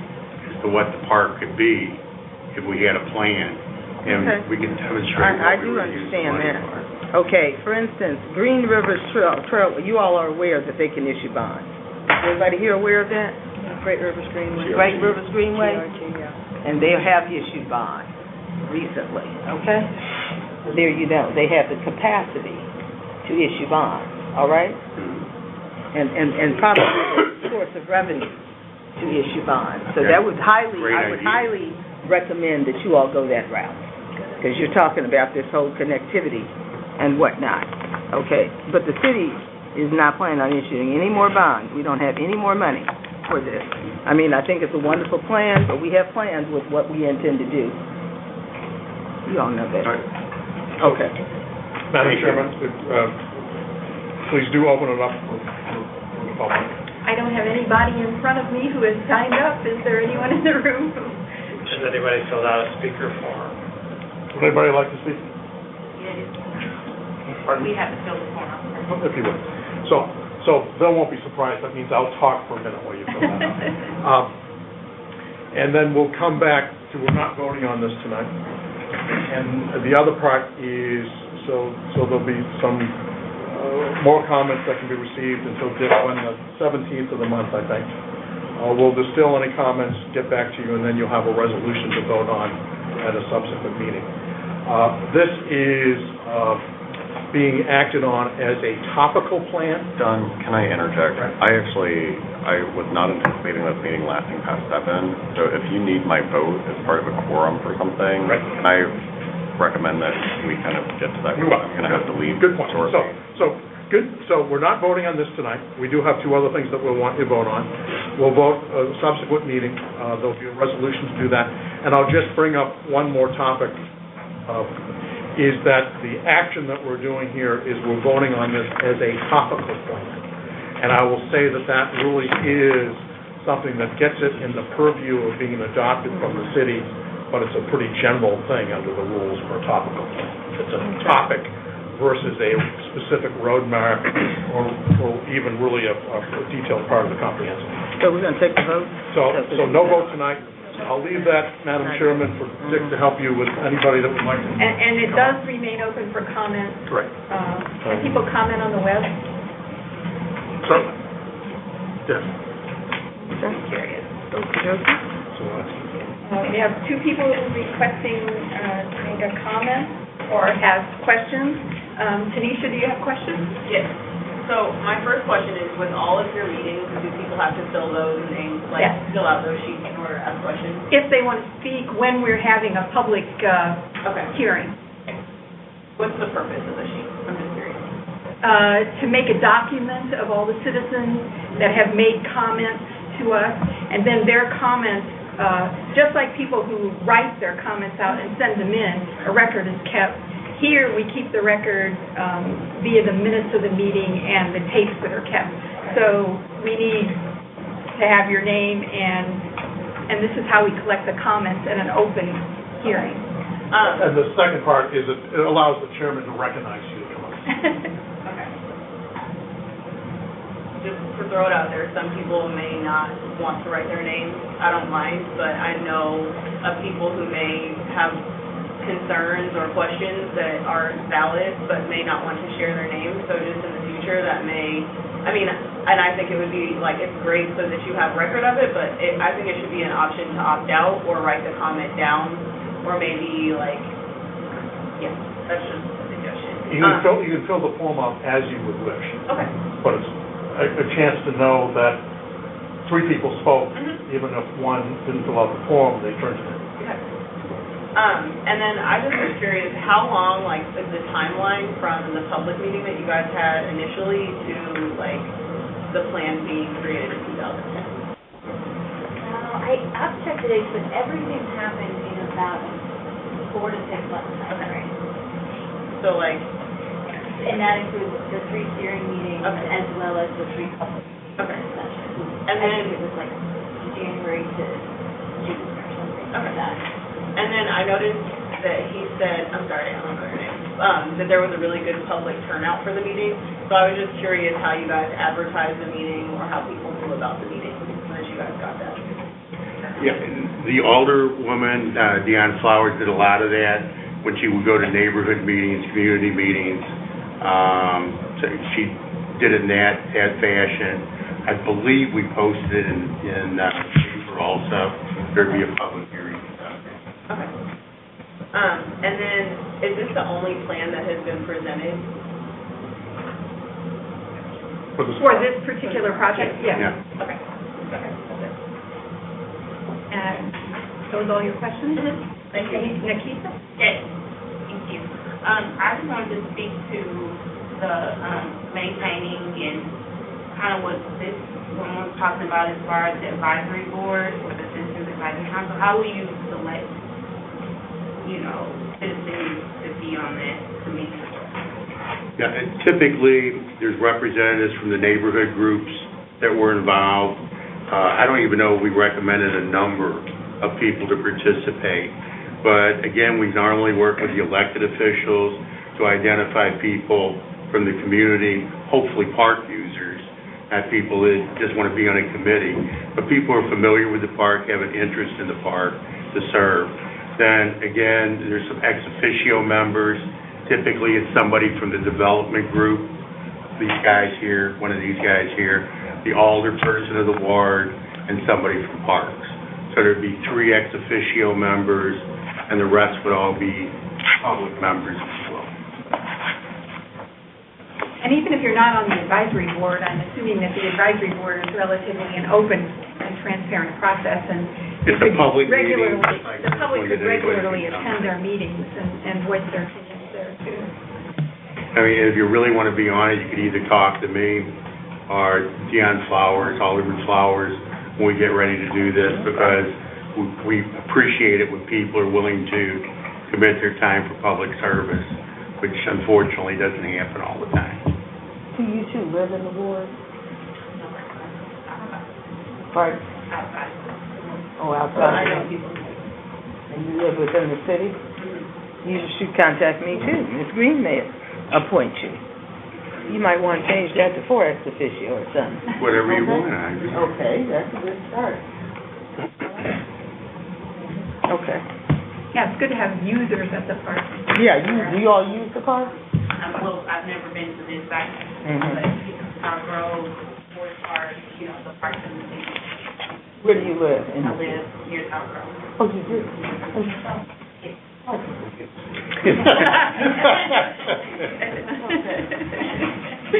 as to what the park could be if we had a plan. Okay. And we can demonstrate I what we do were using the understand money that. for. Okay, for instance, Green Rivers Trail, you all are aware that they can issue bonds. Everybody here aware of that? Great Rivers Greenway. Great Rivers Greenway? GRG, yeah. And they have issued bonds recently, okay? So there you go, they have the capacity to issue bonds, all right? And probably a source of revenue to issue bonds. So that would I would highly recommend that you all go that route, because you're talking about this whole connectivity and whatnot, okay? But the city is not planning on issuing any more bonds. We don't have any more money for this. I mean, I think it's a wonderful plan, but we have plans with what we intend to do. You all know that. Okay. Madam Chairman, please do open it up for the public. I don't have anybody in front of me who has signed up. Is there anyone in the room? Has anybody filled out a speaker form? Would anybody like to speak? Pardon? We have to fill the form out. If you would. So Bill won't be surprised. That means I'll talk for a minute while you fill that out. And then we'll come back to, we're not voting on this tonight. And the other part is, so there'll be some more comments that can be received until on the 17th of the month, I think. We'll distill any comments, get back to you, and then you'll have a resolution to vote on at a subsequent meeting. This is being acted on as a topical plan. Don, can I interject? I was not anticipating this meeting lasting past 7, so if you need my vote as part of a quorum for something, can I recommend that we kind of get to that? We will. I'm going to have to leave. Good point. shortly. So we're not voting on this tonight. We do have two other things that we'll want you to vote on. We'll vote a subsequent meeting. There'll be a resolution to do that. And I'll just bring up one more topic, is that the action that we're doing here is we're voting on this as a topical plan. And I will say that that really is something that gets it in the purview of being adopted from the city, but it's a pretty general thing under the rules for a topical plan. It's a topic versus a specific roadmap or even really a detailed part of the comprehensive. So we're going to take the vote? So no vote tonight. I'll leave that, Madam Chairman, for Dick to help you with anybody that would like to. And it does remain open for comment. Correct. Can people comment on the web? Certainly. Yes. Just curious. So We have two people requesting to make a comment or have questions. Tanisha, do you have questions? Yes. So my first question is, with all of your meetings, do people have to fill those names, like Yes. fill out those sheets in order to ask questions? If they want to speak when we're having a public hearing. What's the purpose of the sheet? I'm just curious. To make a document of all the citizens that have made comments to us, and then their comments, just like people who write their comments out and send them in, a record is kept. Here, we keep the record via the minutes of the meeting and the tapes that are kept. So we need to have your name, and this is how we collect the comments at an open hearing. And the second part is it allows the chairman to recognize you to come up. Okay. Just to throw it out there, some people may not want to write their names. I don't mind, but I know of people who may have concerns or questions that are valid but may not want to share their names. So just in the future, that may, and I think it would be, it's great so that you have record of it, but I think it should be an option to opt out or write the comment down, or maybe that's just a suggestion. You can fill the form out as you would wish. Okay. But it's a chance to know that 3 people spoke, even if one didn't fill out the form, they turned it in. Okay. And then I just was curious, how long, is the timeline from the public meeting that you guys had initially to, the plan being created in 2010? I've checked the dates, but everything happened in about 4 to 6 months time frame. So, and that includes the 3 steering meetings as well as the 3 public sessions. And then I think it was January to June or something like that. And then I noticed that he said, I'm sorry, I don't know your name. that there was a really good public turnout for the meeting. So I was just curious how you guys advertised the meeting or how people knew about the meeting, so that you guys got that. Yeah, the alderwoman, Deanne Flowers, did a lot of that when she would go to neighborhood meetings, community meetings. So she did it in that fashion. I believe we posted it in paper also. There'd be a public hearing. Okay. And then, is this the only plan that has been presented? For this particular project? Yeah. Okay. And those all your questions? Thank you. Nikita? Yes, thank you. I just wanted to speak to the maintaining and kind of what this woman was talking about as far as the advisory board or the Citizens Advisory Council. How will you select, citizens to be on that committee? Yeah, and typically, there's representatives from the neighborhood groups that were involved. I don't even know if we recommended a number of people to participate. But again, we normally work with the elected officials to identify people from the community, hopefully park users, not people that just want to be on a committee. But people who are familiar with the park, have an interest in the park to serve. Then again, there's some ex officio members. Typically, it's somebody from the development group, these guys here, one of these guys here, the alderperson of the ward, and somebody from parks. So there'd be 3 ex officio members, and the rest would all be public members as well. And even if you're not on the advisory board, I'm assuming that the advisory board is relatively an open and transparent process, and It's a public meeting. the public could regularly attend their meetings and voice their opinions there too. I mean, if you really want to be on it, you could either talk to me or Deanne Flowers, Alderman Flowers, when we get ready to do this, because we appreciate it when people are willing to commit their time for public service, which unfortunately doesn't happen all the time. Do you two live in the ward? Pardon? Outside. Oh, outside? And you live within the city? You should contact me too. Ms. Green may appoint you. You might want to change that to 4 ex officio or something. Whatever you Okay. want. Okay, that's a good start. Okay. Yeah, it's good to have users at the park. Yeah, do you all use the park? I've never been to this site, but South Grove, Forest Park, the parks in the city. Where do you live? I live near South Grove. Oh, you do?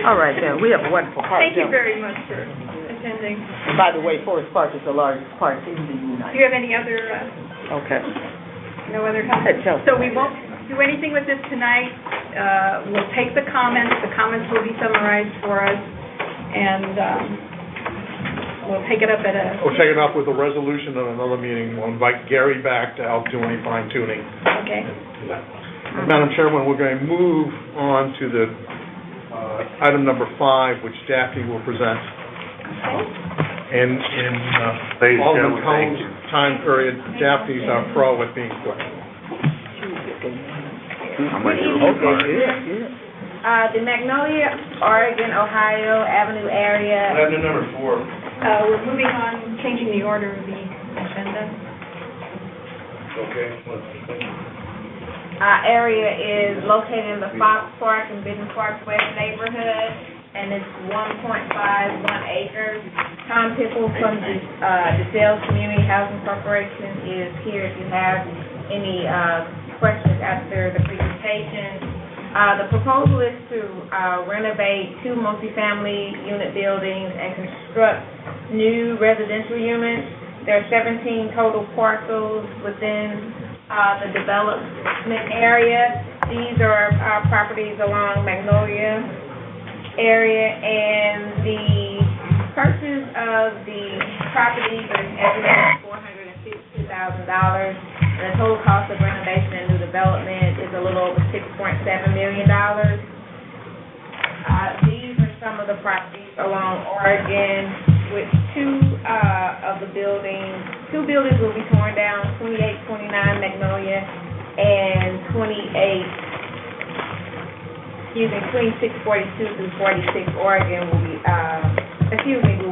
All right, then. We have a wonderful park. Thank you don't we? very much for attending. And by the way, Forest Park is the largest park in the United Do you have any other, Okay. no other comments? Tell us. So we won't do anything with this tonight. We'll take the comments. The comments will be summarized for us, and we'll take it up at a... We'll take it up with a resolution at another meeting. We'll invite Gary back to help do any fine tuning. Okay. Madam Chairman, we're going to move on to the item number 5, which Daphne will present. And in Ladies and Alderman gentlemen, thank Cohn's time period, Daphne's our pro at being quick. The Magnolia, Oregon, Ohio Avenue area. Item number 4. We're moving on, changing the order of the agenda. Okay. Area is located in the Fox Park and Bidden Park West neighborhood, and it's 1.51 acres. Tom Pickle from the DeSales Community Housing Corporation is here if you have any questions after the presentation. The proposal is to renovate 2 multifamily unit buildings and construct new residential units. There are 17 total parcels within the development area. These are properties along Magnolia area, and the purchase of the properties is estimated $452,000. And the total cost of renovation and new development is a little over $6.7 million. These are some of the properties along Oregon, with 2 of the buildings. 2 buildings will be torn down, 2829 Magnolia and 28 between 642 through 46 Oregon will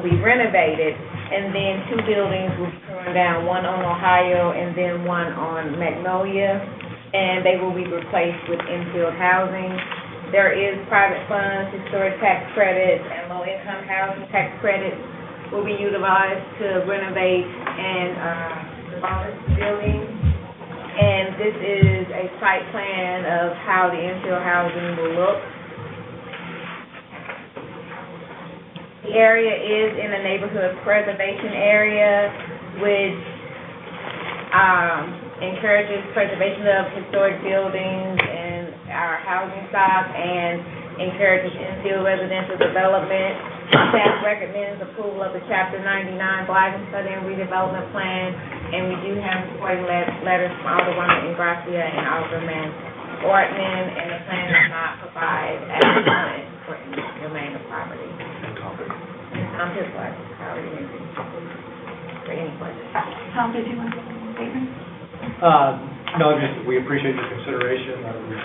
be renovated, and then 2 buildings will be torn down, one on Ohio and then one on Magnolia, and they will be replaced with infill housing. There is private funds, historic tax credits, and low-income housing tax credits will be utilized to renovate and demolish the buildings. And this is a site plan of how the infill housing will look. The area is in a neighborhood preservation area, which encourages preservation of historic buildings and our housing stock, and encourages infill residential development. Staff recommends approval of the Chapter 99 Blyden Study and Redevelopment Plan, and we do have supporting letters from Alderwoman Ingracia and Alderman Ortman, and the plan does not provide adequate for any remaining property. I'm just like, how are you making, for any questions? Tom, did you want to say anything? No, just, we appreciate your consideration of the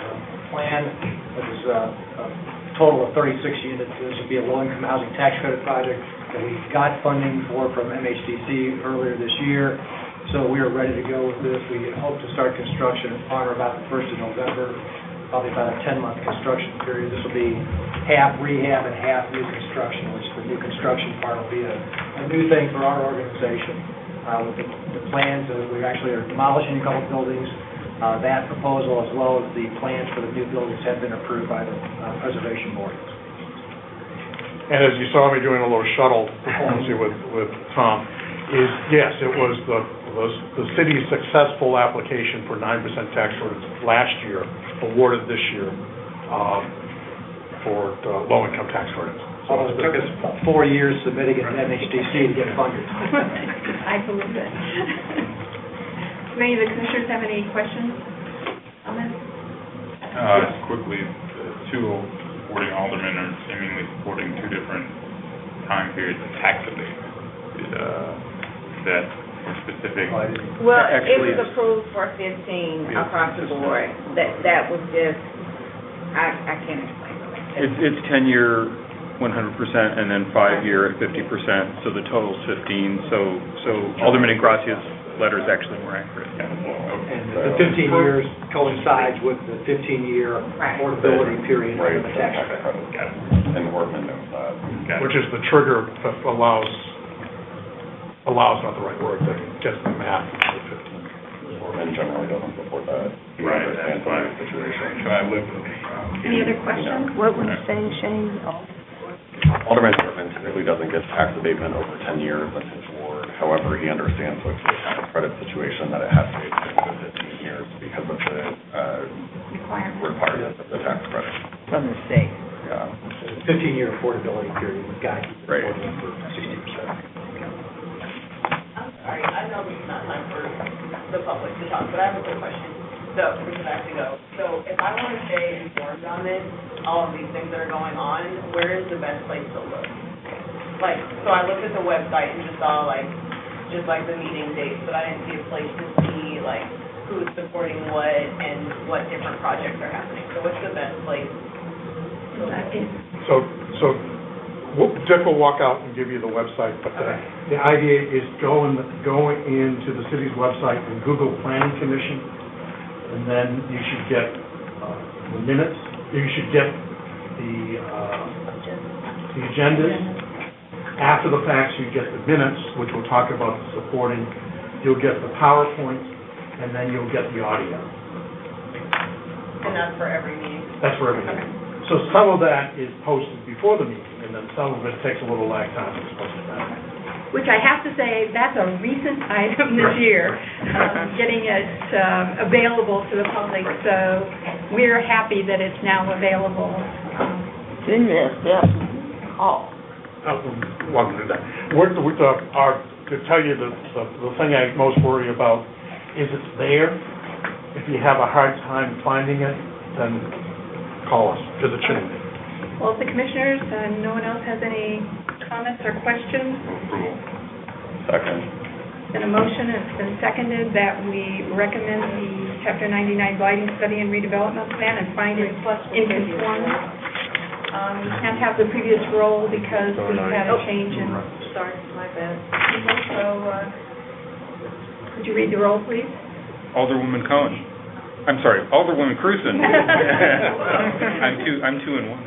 plan. It was a total of 36 units. This would be a low-income housing tax credit project that we got funding for from MHDC earlier this year. So we are ready to go with this. We hope to start construction on or about the 1st of November, probably about a 10-month construction period. This will be half rehab and half new construction, which the new construction part will be a new thing for our organization. With the plans, we actually are demolishing a couple of buildings. That proposal, as well as the plans for the new buildings, have been approved by the Preservation Board. And as you saw me doing a little shuttle diplomacy with Tom, is, yes, it was the city's successful application for 9% tax credits last year, awarded this year for low-income tax credits. So it took us 4 years submitting it to MHDC to get funded. I believe it. Do any of the commissioners have any questions, comments? Just quickly, the 2 supporting aldermen are seemingly supporting 2 different time periods of tax abatement. Is that specific? Well, it was approved for 15 across the board. That was just, I can't explain it. It's 10-year 100% and then 5-year at 50%, so the total's 15. So Alderman Ingracia's letter is actually more accurate. Yeah. Okay. And the 15 years coincides with the 15-year affordability period of the tax credit. Got it. And Ortman knows that. Which is the trigger that allows not the right word, that gets the math to 15. Ortman generally doesn't support that. He Right, understands that's why the situation. I live with it. Any other questions? What were you saying, Shane? Alderman Ortman typically doesn't get tax abatement over 10 years in his ward. However, he understands with the tax credit situation that it has to be extended to 15 years because of the requirements of the tax credit. From the state. Yeah. 15-year affordability period, we've got to keep Right. affordable for 60%. I'm sorry, I know this is not time for the public to talk, but I have a quick question. So, because I have to go. So, if I want to stay informed on this, all of these things that are going on, where is the best place to look? Like, so I looked at the website and just saw, just the meeting dates, but I didn't see a place to see, who's supporting what and what different projects are happening. So what's the best place to look? So Dick will walk out and give you the website, but the idea is go into the city's website and Google Planning Commission, and then you should get the minutes. You should get the agendas. After the fact, you get the minutes, which will talk about the supporting. You'll get the PowerPoint, and then you'll get the audio. And that's for every meeting? That's for every meeting. So some of that is posted before the meeting, and then some of it takes a little lag time to post it back. Which I have to say, that's a recent item this year, getting it available to the public. So we're happy that it's now available. Then you have to call. Welcome to that. To tell you the thing I most worry about is it's there. If you have a hard time finding it, then call us, because it shouldn't be. Well, if the commissioners and no one else has any comments or questions, Approval. Second. been a motion, and it's been seconded that we recommend the Chapter 99 blighting study and redevelopment plan and find it in conformance. We can't have the previous roll because we had a change in... Sorry, my bad. So, could you read the roll, please? Alderwoman Cohen. I'm sorry, Alderwoman Cruzen. I'm two and one.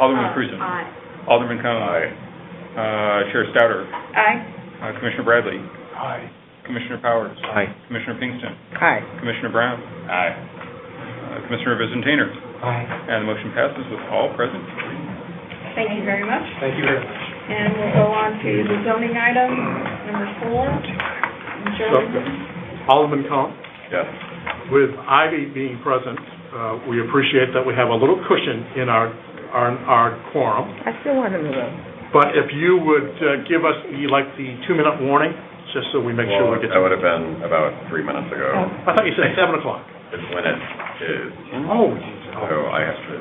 Alderwoman Cruzen. Aye. Alderman Cohen. Aye. Chair Stouter. Aye. Commissioner Bradley. Aye. Commissioner Powers. Aye. Commissioner Pinkston. Aye. Commissioner Brown. Aye. Commissioner Vizentainer. Aye. And the motion passes with all present. Thank you very much. Thank you very much. And we'll go on to the zoning item, number 4. Alderman Cohen, Yes. with Ivy being present, we appreciate that we have a little cushion in our quorum. I still want to know. But if you would give us the 2-minute warning, just so we make sure we get... That would have been about 3 minutes ago. I thought you said 7 o'clock. It's when it is. Oh. So I have to,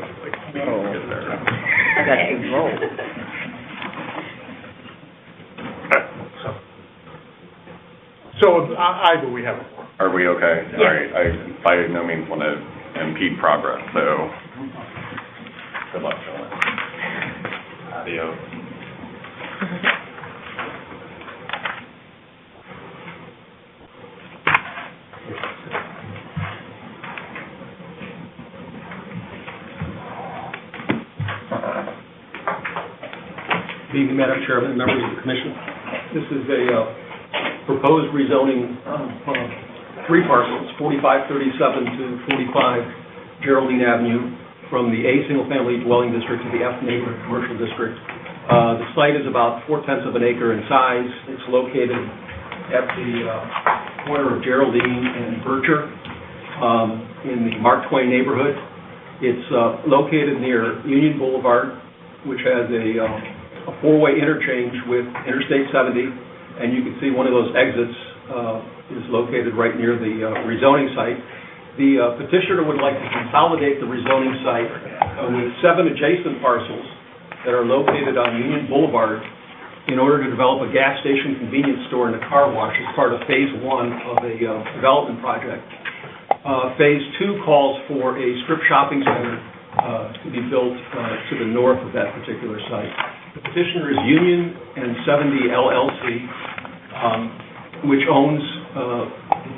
get there. That's the roll. So, Ivy, we have it. Are we okay? Yes. All right. I by no means want to impede progress, so good luck, gentlemen. Adios. Good evening, Madam Chairman, members of the commission. This is a proposed rezoning of 3 parcels, 4537 to 45 Geraldine Avenue, from the A single-family dwelling district to the F neighborhood commercial district. The site is about 0.4 acres in size. It's located at the corner of Geraldine and Berger in the Mark Twain neighborhood. It's located near Union Boulevard, which has a 4-way interchange with Interstate 70, and you can see one of those exits is located right near the rezoning site. The petitioner would like to consolidate the rezoning site with 7 adjacent parcels that are located on Union Boulevard in order to develop a gas station, convenience store, and a car wash as part of Phase 1 of a development project. Phase 2 calls for a strip shopping center to be built to the north of that particular site. The petitioner is Union and 70 LLC, which owns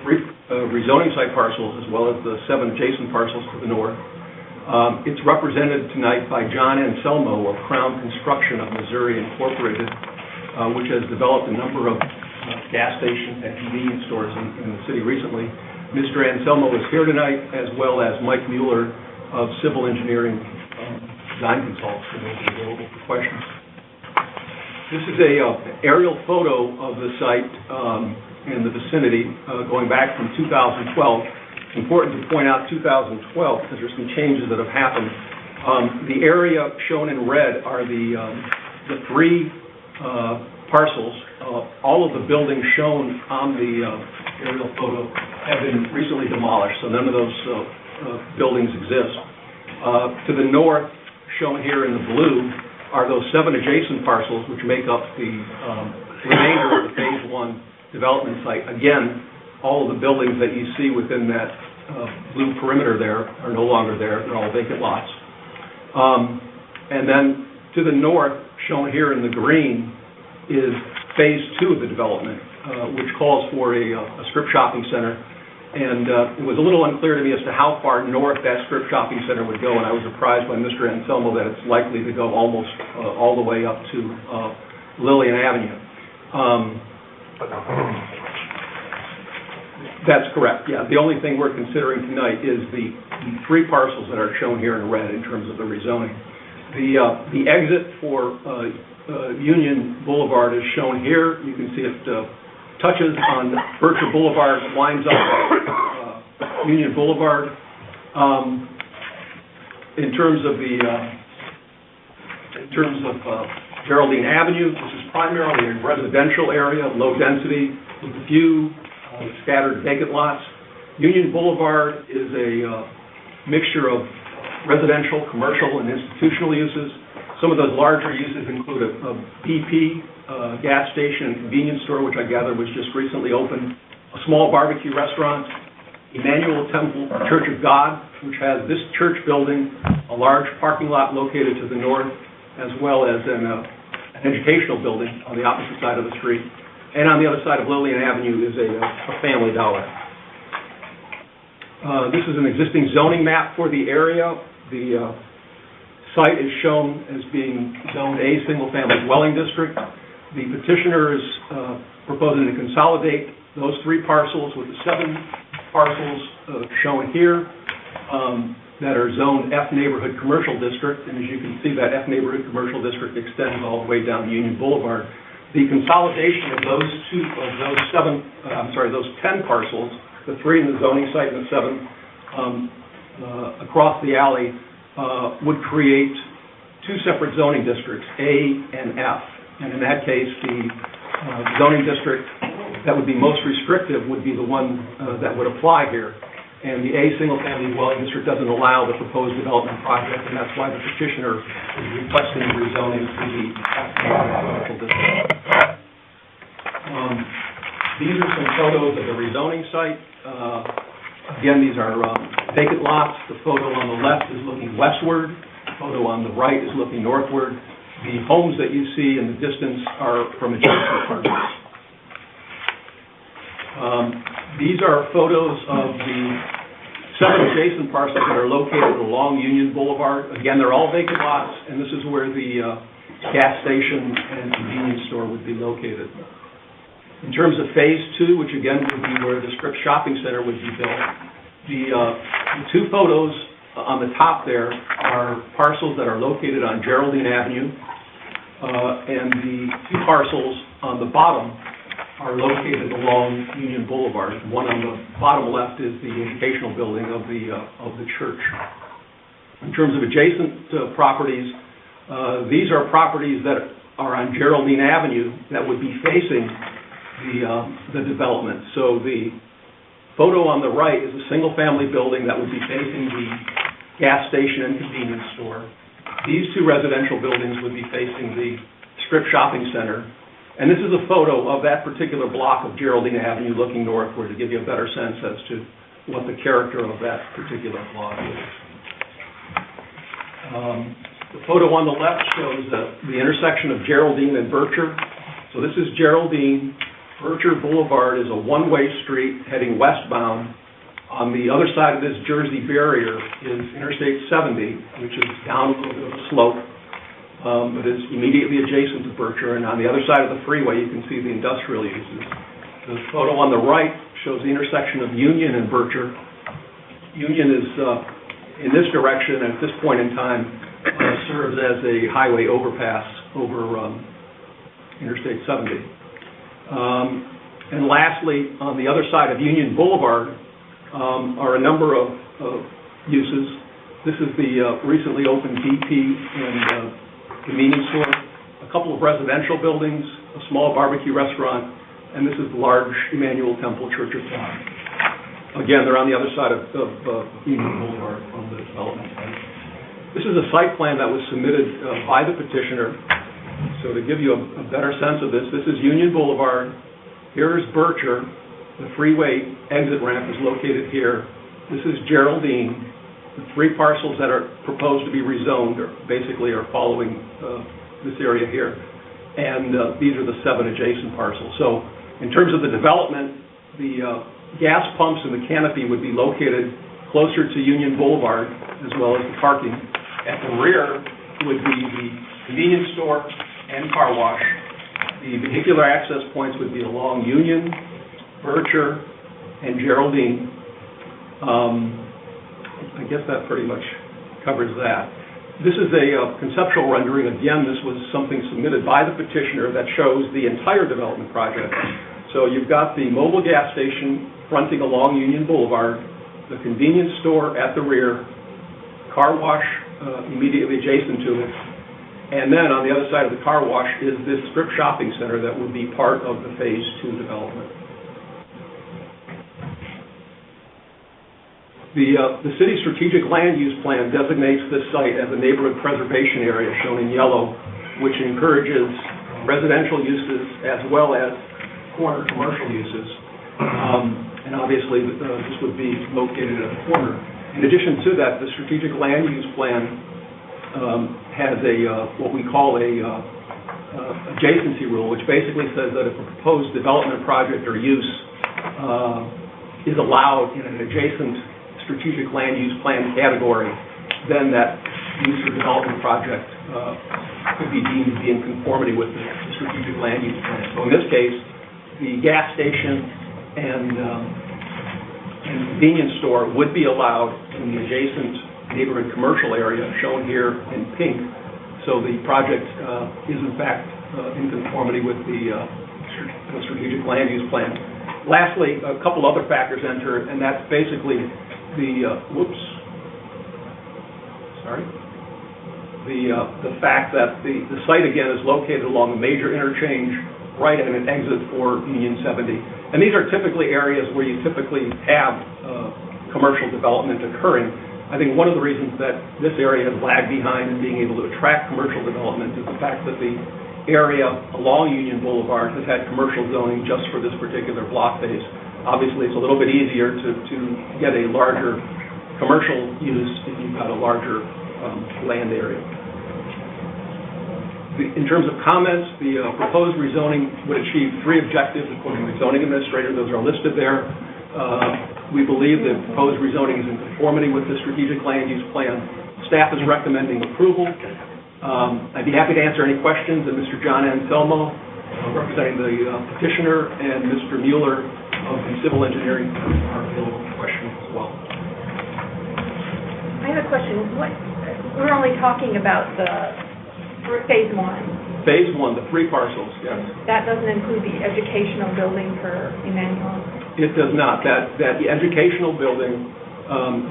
3 rezoning site parcels as well as the 7 adjacent parcels to the north. It's represented tonight by John Anselmo of Crown Construction of Missouri Incorporated, which has developed a number of gas stations and convenience stores in the city recently. Mr. Anselmo is here tonight, as well as Mike Mueller of Civil Engineering Design Consultants, who may be available for questions. This is a aerial photo of the site in the vicinity going back from 2012. It's important to point out 2012 because there's some changes that have happened. The area shown in red are the 3 parcels. All of the buildings shown on the aerial photo have been recently demolished, so none of those buildings exist. To the north, shown here in the blue, are those 7 adjacent parcels which make up the remainder of the Phase 1 development site. Again, all of the buildings that you see within that blue perimeter there are no longer there. They're all vacant lots. And then to the north, shown here in the green, is Phase 2 of the development, which calls for a strip shopping center. And it was a little unclear to me as to how far north that strip shopping center would go, and I was surprised by Mr. Anselmo that it's likely to go almost all the way up to Lillian Avenue. That's correct, yeah. The only thing we're considering tonight is the 3 parcels that are shown here in red in terms of the rezoning. The exit for Union Boulevard is shown here. You can see it touches on Berkshire Boulevard, winds up at Union Boulevard. In terms of Geraldine Avenue, this is primarily a residential area, low density, with a few scattered vacant lots. Union Boulevard is a mixture of residential, commercial, and institutional uses. Some of those larger uses include a BP gas station and convenience store, which I gather was just recently opened, a small barbecue restaurant, Emmanuel Temple Church of God, which has this church building, a large parking lot located to the north, as well as an educational building on the opposite side of the street. And on the other side of Lillian Avenue is a Family Dollar. This is an existing zoning map for the area. The site is shown as being zoned A, single-family dwelling district. The petitioner is proposing to consolidate those 3 parcels with the 7 parcels shown here that are zoned F Neighborhood Commercial District. And as you can see, that F Neighborhood Commercial District extends all the way down Union Boulevard. The consolidation of those 10 parcels, the 3 in the zoning site and the 7 across the alley, would create 2 separate zoning districts, A and F. And in that case, the zoning district that would be most restrictive would be the one that would apply here. And the A single-family dwelling district doesn't allow the proposed development project, and that's why the petitioner is requesting rezoning to the F commercial district. These are some photos of the rezoning site. Again, these are vacant lots. The photo on the left is looking westward. The photo on the right is looking northward. The homes that you see in the distance are from adjacent parcels. These are photos of the 7 adjacent parcels that are located along Union Boulevard. Again, they're all vacant lots, and this is where the gas station and convenience store would be located. In terms of Phase 2, which again would be where the Scripps Shopping Center would be built, the 2 photos on the top there are parcels that are located on Geraldine Avenue, and the 2 parcels on the bottom are located along Union Boulevard. One on the bottom left is the educational building of the church. In terms of adjacent properties, these are properties that are on Geraldine Avenue that would be facing the development. So the photo on the right is a single-family building that would be facing the gas station and convenience store. These 2 residential buildings would be facing the Scripps Shopping Center. And this is a photo of that particular block of Geraldine Avenue looking northward to give you a better sense as to what the character of that particular block is. The photo on the left shows the intersection of Geraldine and Bircher. So this is Geraldine. Bircher Boulevard is a one-way street heading westbound. On the other side of this Jersey barrier is Interstate 70, which is down a little bit of a slope. But it's immediately adjacent to Bircher, and on the other side of the freeway you can see the industrial uses. The photo on the right shows the intersection of Union and Bircher. Union is in this direction, and at this point in time serves as a highway overpass over Interstate 70. And lastly, on the other side of Union Boulevard are a number of uses. This is the recently opened BP and convenience store, a couple of residential buildings, a small barbecue restaurant, and this is the large Emmanuel Temple Church of God. Again, they're on the other side of Union Boulevard on the development site. This is a site plan that was submitted by the petitioner. So to give you a better sense of this, this is Union Boulevard. Here is Bircher. The freeway exit ramp is located here. This is Geraldine. The 3 parcels that are proposed to be rezoned are following this area here. And these are the 7 adjacent parcels. So in terms of the development, the gas pumps and the canopy would be located closer to Union Boulevard as well as the parking. At the rear would be the convenience store and car wash. The vehicular access points would be along Union, Bircher, and Geraldine. I guess that pretty much covers that. This is a conceptual rendering. Again, this was something submitted by the petitioner that shows the entire development project. So you've got the mobile gas station fronting along Union Boulevard, the convenience store at the rear, car wash immediately adjacent to it, and then on the other side of the car wash is this Scripps Shopping Center that would be part of the Phase 2 development. The city's strategic land use plan designates this site as a neighborhood preservation area, shown in yellow, which encourages residential uses as well as corner commercial uses. And obviously, this would be located at the corner. In addition to that, the strategic land use plan has what we call a adjacency rule, which basically says that if a proposed development project or use is allowed in an adjacent strategic land use plan category, then that use or development project could be deemed to be in conformity with the strategic land use plan. So in this case, the gas station and convenience store would be allowed in the adjacent neighborhood commercial area, shown here in pink. So the project is in fact in conformity with the strategic land use plan. Lastly, a couple other factors enter, and that's basically the fact that the site again is located along a major interchange right at an exit for Union 70. And these are typically areas where you typically have commercial development occurring. I think one of the reasons that this area has lagged behind in being able to attract commercial development is the fact that the area along Union Boulevard has had commercial zoning just for this particular block phase. Obviously, it's a little bit easier to get a larger commercial use if you've got a larger land area. In terms of comments, the proposed rezoning would achieve three objectives according to the zoning administrator. Those are listed there. We believe that proposed rezoning is in conformity with the strategic land use plan. Staff is recommending approval. I'd be happy to answer any questions, and Mr. John Anselmo, representing the petitioner, and Mr. Mueller of the civil engineering are available for questions as well. I have a question. We're only talking about phase one. Phase one, the three parcels, yes. That doesn't include the educational building for Emmanuel? It does not. That the educational building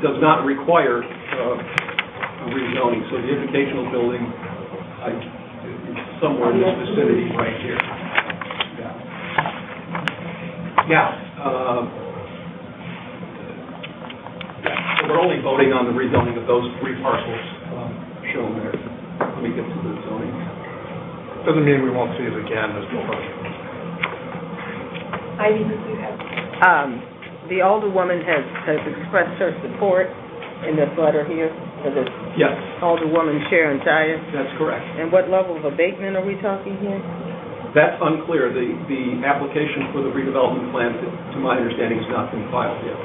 does not require a rezoning. So the educational building is somewhere in this vicinity right here. Yeah. So we're only voting on the rezoning of those three parcels shown there. Let me get to the zoning. Doesn't mean we won't see it again, Mr. President. Ivy, do you have? The Alderwoman has expressed her support in this letter here for this. Yes. Alderwoman Sharon Tyus. That's correct. And what level of abatement are we talking here? That's unclear. The application for the redevelopment plan, to my understanding, has not been filed yet.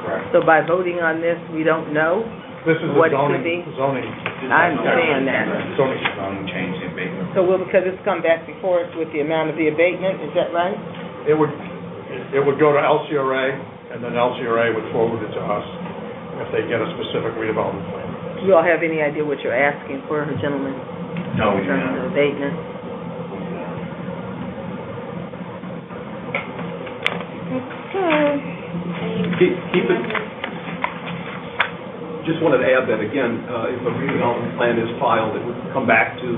Correct. So by voting on this, we don't know This is what the it could be? zoning. I understand that. Zoning change the abatement. So because it's come back before us with the amount of the abatement, is that right? It would go to LCRA, and then LCRA would forward it to us if they get a specific redevelopment plan. Do you all have any idea what you're asking for, gentlemen? No, we In terms of abatement? Keep it. Just wanted to add that, again, if a redevelopment plan is filed, it would come back to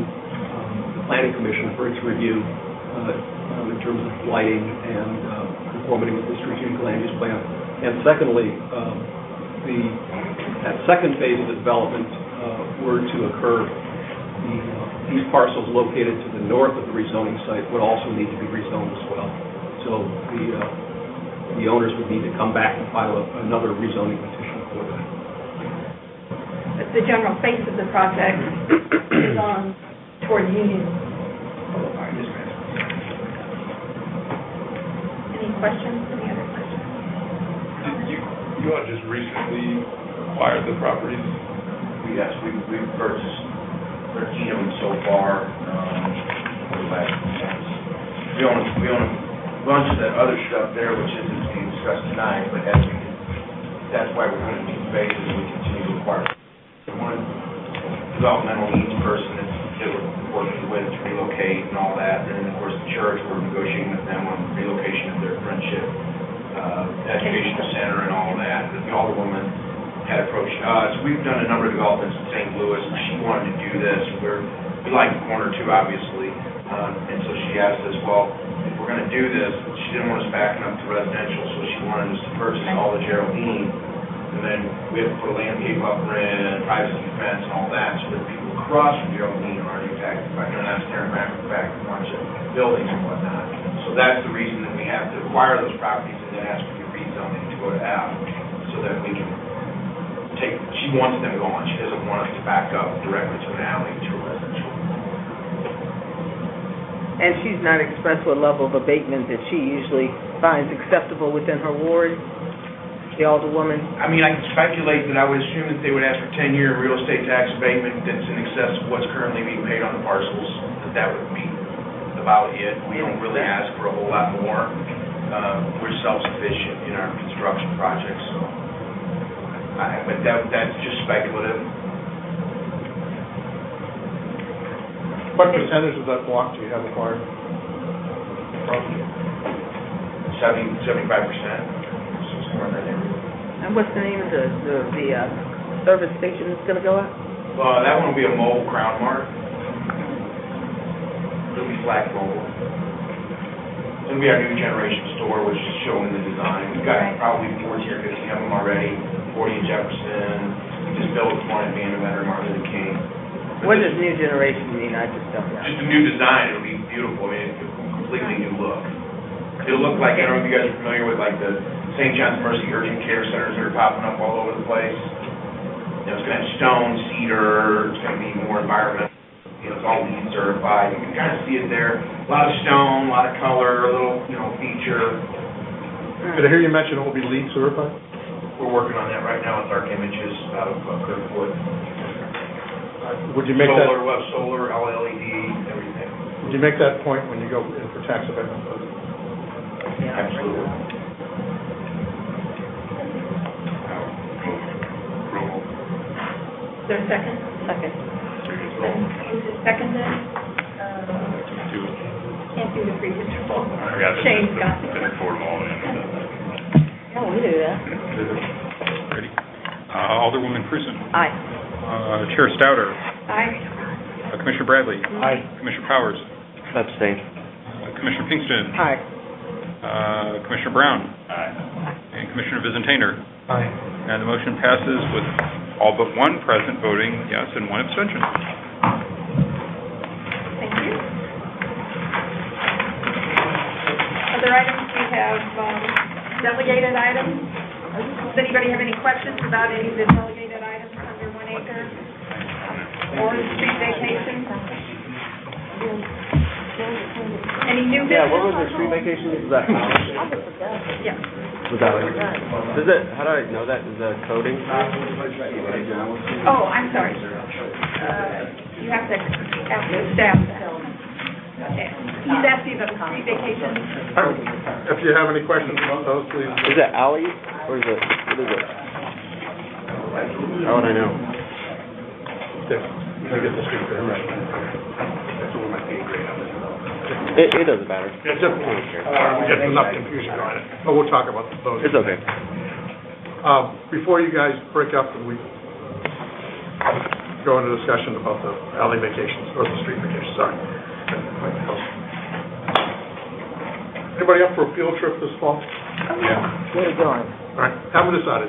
the Planning Commission for its review in terms of lighting and conformity with the strategic land use plan. And secondly, that second phase of the development were to occur, these parcels located to the north of the rezoning site would also need to be rezoned as well. So the owners would need to come back and file another rezoning petition for that. The general face of the project is on toward Union Boulevard. Any questions? Any other questions? You all just recently acquired the properties? Yes, we've purchased 13 of them so far over the last few months. We own a bunch of that other stuff there, which isn't being discussed tonight, but that's why we're going to do phases and we continue to acquire. One developmental needs person that we're working with to relocate and all that, and then of course the church, we're negotiating with them on relocation of their friendship educational center and all that. The Alderwoman had approached us. We've done a number of developments in St. Louis, and she wanted to do this. We like the corner too, obviously, and so she asked us, well, if we're going to do this, she didn't want us backing up to residential, so she wanted us to purchase all the Geraldine And then we have to put a landscape buffer in, privacy fence and all that, so that people across from Geraldine aren't impacted by, not staring back at a bunch of buildings and whatnot. So that's the reason that we have to acquire those properties and then ask for the rezoning to go to F, so that we can take, she wants them gone, she doesn't want us to back up directly to an alley to a residential. And she's not expressed what level of abatement that she usually finds acceptable within her ward, the alderwoman? I mean, I can speculate that I would assume that they would ask for 10-year real estate tax abatement that's in excess of what's currently being paid on the parcels, that would be about it. We don't really ask for a whole lot more. We're self-sufficient in our construction projects, so. But that's just speculative. What percentage of that block do you have acquired? 75%, somewhere in that area. And what's the name of the service station that's gonna go up? That one will be a mobile Crown Mart. It'll be flat mobile. It'll be our new generation store, which is showing the design. We've got probably 14 or 15 of them already, 40 in Jefferson. We just built one at Vanderbilt, Martin Luther King. What does new generation mean? I just don't know. Just a new design, it'll be beautiful, I mean, it's a completely new look. It'll look like, I don't know if you guys are familiar with like the St. John's Mercy urgent care centers that are popping up all over the place. You know, it's gonna have stone, cedar, it's gonna be more environmental, you know, it's all LEED certified, you can kind of see it there. A lot of stone, a lot of color, a little, you know, feature. Did I hear you mention it will be LEED certified? We're working on that right now with Dark Images out of Clearwood. Would you make that? Solar, we'll have solar, LED, everything. Would you make that point when you go in for tax abatement? Yeah, absolutely. Is there a second? Second. Is it seconded? Can't do the previous roll. I got it. Shane's got it. Didn't afford them all in. Oh, we do that. Ready? Alderwoman Cruzen. Aye. Chair Stouter. Aye. Commissioner Bradley. Aye. Commissioner Powers. Abstain. Commissioner Pinkston. Aye. Commissioner Brown. Aye. And Commissioner Vizentainer. Aye. And the motion passes with all but one present voting yes and one abstention. Thank you. Other items, we have delegated items. Does anybody have any questions about any of the delegated items under 1 acre? Or street vacation? Any new business? Yeah, what was the street vacation? Was that? Yeah. Was that? Does it, how do I know that? Is that coding? Oh, I'm sorry. You have to ask the staff that. Okay. He's asking about the street vacation. If you have any questions about those, please. Is it alley or is it, what is it? How would I know? Yes. You get the street there, right? That's what my pay grade on It doesn't matter. It's just, we get enough confusion on it, but we'll talk about those. It's okay. Before you guys break up and we go into discussion about the alley vacations, or the street vacations, sorry. Anybody up for a field trip this fall? Yeah. Where are you going? All right, haven't decided.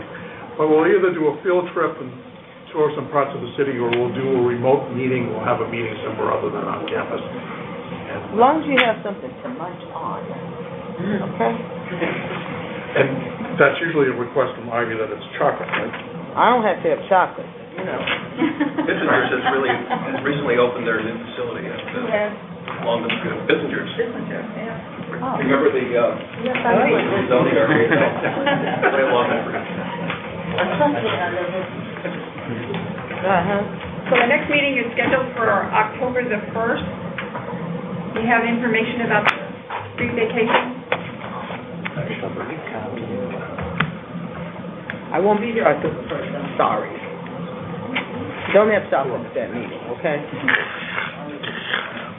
But we'll either do a field trip and tour some parts of the city, or we'll do a remote meeting. We'll have a meeting somewhere other than on campus. As long as you have something to munch on, okay? And that's usually a request from Ivy that it's chocolate, right? I don't have to have chocolate, you know. Bissingers has recently opened their new facility at along the street. Bissingers. Oh. Remember the Yes, I do. zoning area? Right along that route. So the next meeting is scheduled for October the 1st. We have information about street vacation. I won't be there October 1st, I'm sorry. Don't have chocolate at that meeting, okay?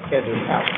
Schedule out.